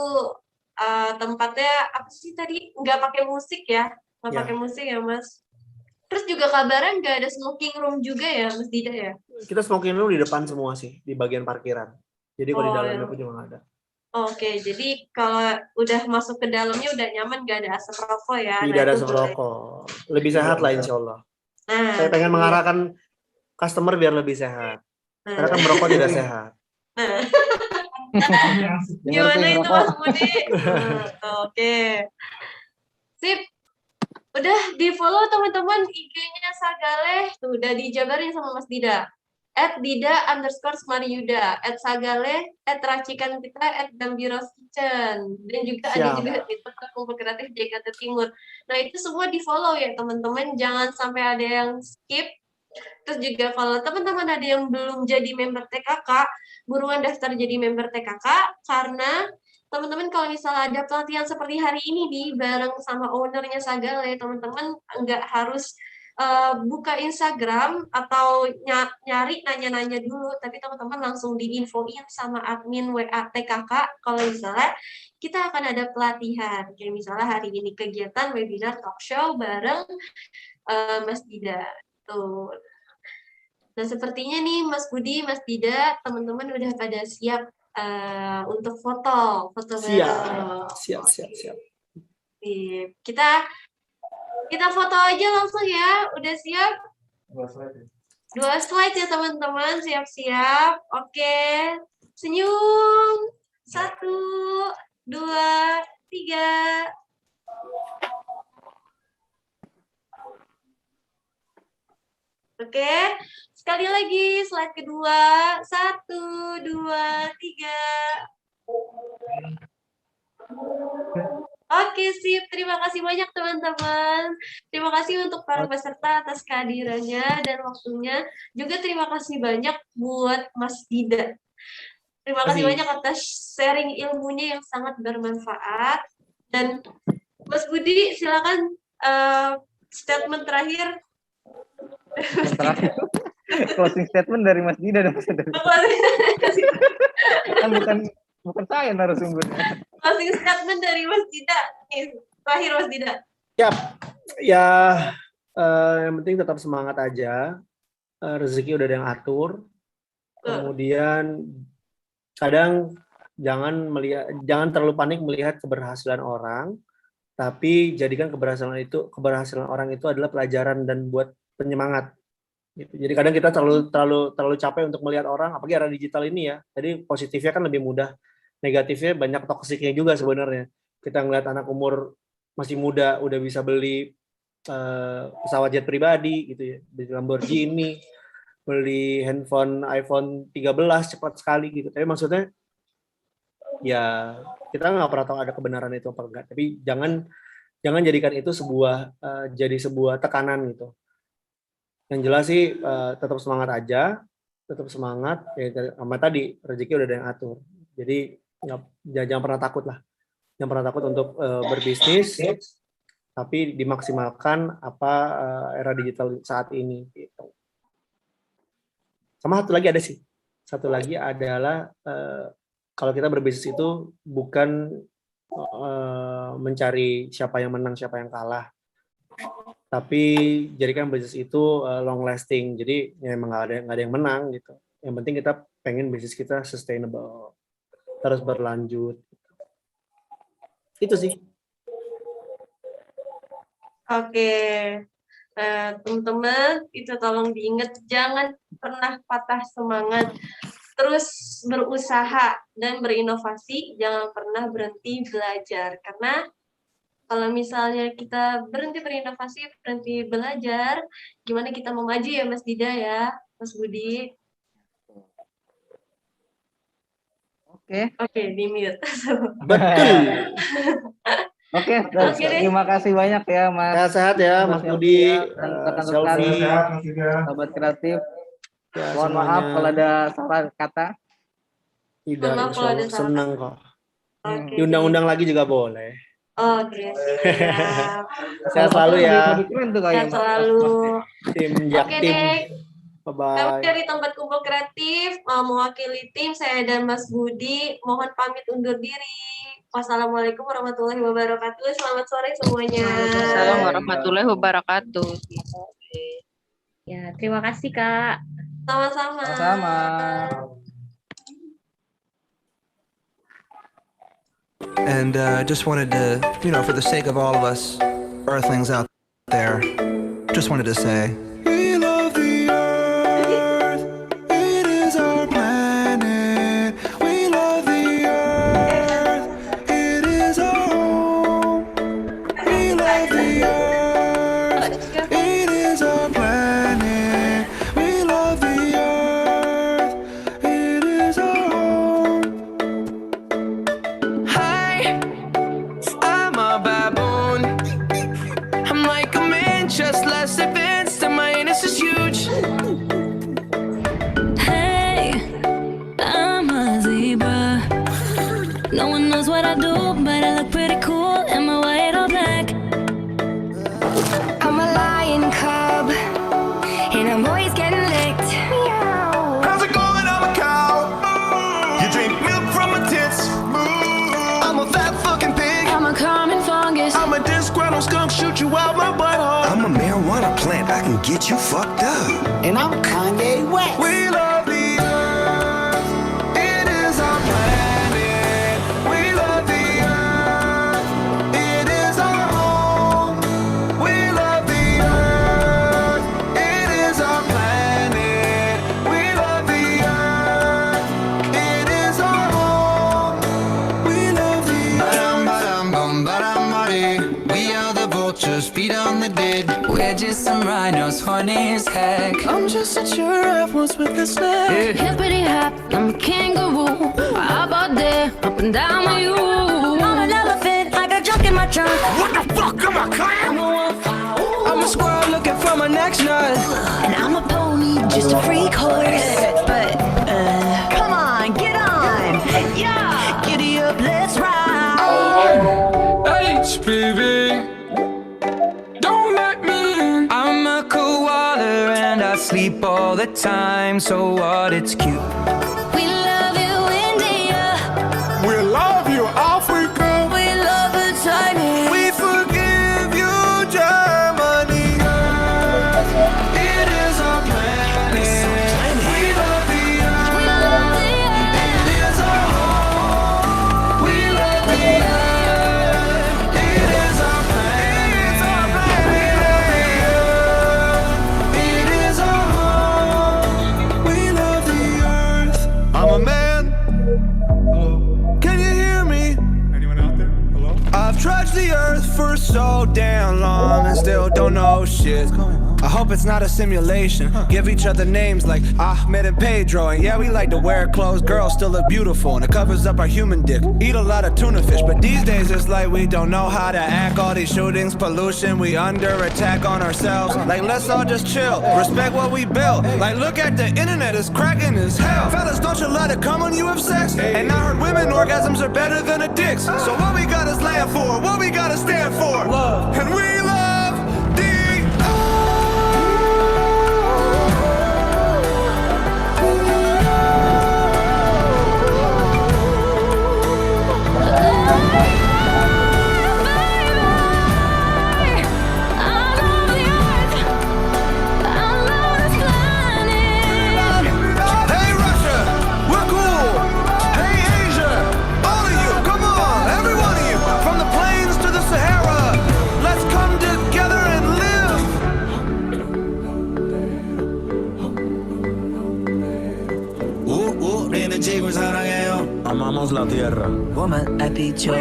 tempatnya apa sih tadi, nggak pakai musik ya, nggak pakai musik ya Mas. Terus juga kabarnya nggak ada smoking room juga ya Mas Dida ya? Kita smoking room di depan semua sih, di bagian parkiran. Jadi kalau di dalamnya pun juga nggak ada. Oke, jadi kalau udah masuk ke dalamnya udah nyaman, nggak ada asap rokok ya? Tidak ada asap rokok. Lebih sehat lah insya Allah. Nah, saya pengen mengarahkan customer biar lebih sehat. Karena kan merokok tidak sehat. Nah. Gimana itu Mas Budi? Oke. Sip. Udah di-follow teman-teman IG-nya Sagaleh. Tuh, udah dijabarin sama Mas Dida. @dida_smariuda, @sagaleh, @racikan kita, @dambiros kitchen. Dan juga ada juga di Tempat Kumpul Kreatif JKT Timur. Nah, itu semua di-follow ya teman-teman. Jangan sampai ada yang skip. Terus juga kalau teman-teman ada yang belum jadi member TKK, buruan daftar jadi member TKK, karena teman-teman kalau misalnya ada pelatihan seperti hari ini nih bareng sama ownernya Sagaleh, teman-teman nggak harus buka Instagram atau nyari nanya-nanya dulu, tapi teman-teman langsung diinfoin sama admin WA TKK kalau misalnya kita akan ada pelatihan, kayak misalnya hari ini kegiatan webinar talk show bareng Mas Dida. Tuh. Nah, sepertinya nih Mas Budi, Mas Dida, teman-teman udah pada siap untuk foto bareng. Siap. Kita foto aja langsung ya. Udah siap? 2 slide ya teman-teman, siap-siap. Oke. Senyum. 1, 2, 3. Oke. Sekali lagi, slide kedua. 1, 2, 3. Oke, sip. Terima kasih banyak, teman-teman. Terima kasih untuk para peserta atas kehadirannya dan waktunya. Juga terima kasih banyak buat Mas Dida. Terima kasih banyak atas sharing ilmunya yang sangat bermanfaat. Dan Mas Budi, silakan statement terakhir. Closing statement dari Mas Dida dong. Kan bukan saya narasumbernya. Closing statement dari Mas Dida. Terakhir Mas Dida. Ya, yang penting tetap semangat aja. Rezeki udah ada yang atur. Kemudian kadang jangan terlalu panik melihat keberhasilan orang, tapi jadikan keberhasilan orang itu adalah pelajaran dan buat penyemangat. Gitu. Jadi kadang kita terlalu capek untuk melihat orang, apalagi era digital ini ya. Jadi positifnya kan lebih mudah, negatifnya banyak toksiknya juga sebenarnya. Kita ngeliat anak umur masih muda udah bisa beli pesawat jet pribadi gitu ya, beli Lamborghini, beli handphone iPhone 13 cepat sekali gitu. Tapi maksudnya ya kita nggak pernah tahu ada kebenaran itu apa enggak. Tapi jangan jadikan itu jadi sebuah tekanan gitu. Yang jelas sih tetap semangat aja, tetap semangat. Ya, sama tadi rezeki udah ada yang atur. Jadi jangan pernah takut lah. Jangan pernah takut untuk berbisnis, tapi dimaksimalkan apa era digital saat ini gitu. Sama satu lagi adalah kalau kita berbisnis itu bukan mencari siapa yang menang, siapa yang kalah, tapi jadikan bisnis itu long lasting. Jadi ya emang nggak ada yang menang gitu. Yang penting kita pengen bisnis kita sustainable, terus berlanjut. Itu sih. Oke. Teman-teman, itu tolong diingat, jangan pernah patah semangat, terus berusaha dan berinovasi, jangan pernah berhenti belajar, karena kalau misalnya kita berhenti berinovasi, berhenti belajar, gimana kita mau maju ya Mas Dida ya, Mas Budi? Oke, di mute. Betul. Oke, terima kasih banyak ya Mas. Sehat ya Mas Budi, Selfie, Sobat Kreatif. Mohon maaf kalau ada salah kata. Tidak, insya Allah senang kok. Diundang-undang lagi juga boleh. Oke, siap. Sehat selalu ya. Sehat selalu. Tim Jaktim. Bye-bye. Kami dari Tempat Kumpul Kreatif, mewakili tim, saya dan Mas Budi, mohon pamit undur diri. Wassalamualaikum warahmatullahi wabarakatuh. Selamat sore semuanya. Assalamualaikum warahmatullahi wabarakatuh. Ya, terima kasih Kak. Sama-sama. Sama-sama. And just wanted to, for the sake of all of us Earthlings out there, just wanted to say, we love the Earth, it is our planet. We love the Earth, it is our home. We love the Earth, it is our planet. We love the Earth, it is our home. Hi, I'm a baboon. I'm like a man, just less advanced, and my anus is huge. Hey, I'm a zebra. No one knows what I do, but I look pretty cool. Am I white or black? I'm a lion cub, and I'm always getting licked. How's it going? I'm a cow. You drink milk from my tits. I'm a fat fucking pig. I'm a common fungus. I'm a disgruntled skunk, shoot you out my butthole. I'm a marijuana plant, I can get you fucked up. And I'm Kanye West. We love the Earth, it is our planet. We love the Earth, it is our home. We love the Earth, it is our planet. We love the Earth, it is our home. We love the Earth. We are the vultures, feed on the dead. We're just some rhinos, funny as heck. I'm just a giraffe once with a snack. Hippity hop, I'm a kangaroo. How about that? Up and down with you. I'm an elephant, I got junk in my trunk. What the fuck, am I clown? I'm a squirrel looking for my next nut. And I'm a pony, just a freak horse. But, come on, get on. Yeah, giddy up, let's ride. H, baby, don't let me in. I'm a koala and I sleep all the time, so what, it's cute. We love you, India. young and still don't know shit. I hope it's not a simulation. Give each other names like Ahmed and Pedro. And yeah, we like to wear clothes. Girls still look beautiful, and it covers up our human dick. Eat a lot of tuna fish, but these days it's like we don't know how to act. All these shootings, pollution, we under attack on ourselves. Like, let's all just chill, respect what we built. Like, look at the internet, it's cracking as hell. Fellas, don't you let it come when you have sex. And I heard women orgasms are better than a dick's. So what we gotta stand for, what we gotta stand for. Love. And we love the amamos la tierra. Woman ha dicho.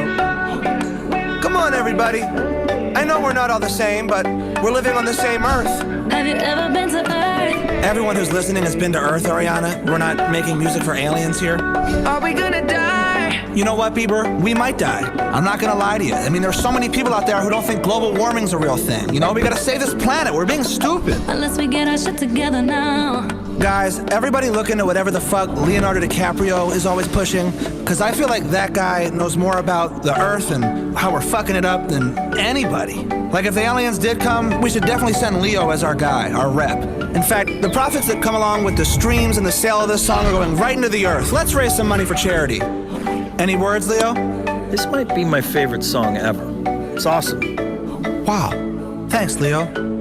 Come on, everybody. I know we're not all the same, but we're living on the same Earth. Have you ever been to Earth? Everyone who's listening has been to Earth, Ariana. We're not making music for aliens here. Are we gonna die? You know what, Bieber? We might die. I'm not gonna lie to you. I mean, there's so many people out there who don't think global warming's a real thing. You know, we gotta save this planet. We're being stupid. Unless we get our shit together now. Guys, everybody look into whatever the fuck Leonardo DiCaprio is always pushing, because I feel like that guy knows more about the Earth and how we're fucking it up than anybody. Like, if the aliens did come, we should definitely send Leo as our guy, our rep. In fact, the profits that come along with the streams and the sale of this song are going right into the Earth. Let's raise some money for charity. Any words, Leo? This might be my favorite song ever. It's awesome. Wow. Thanks, Leo.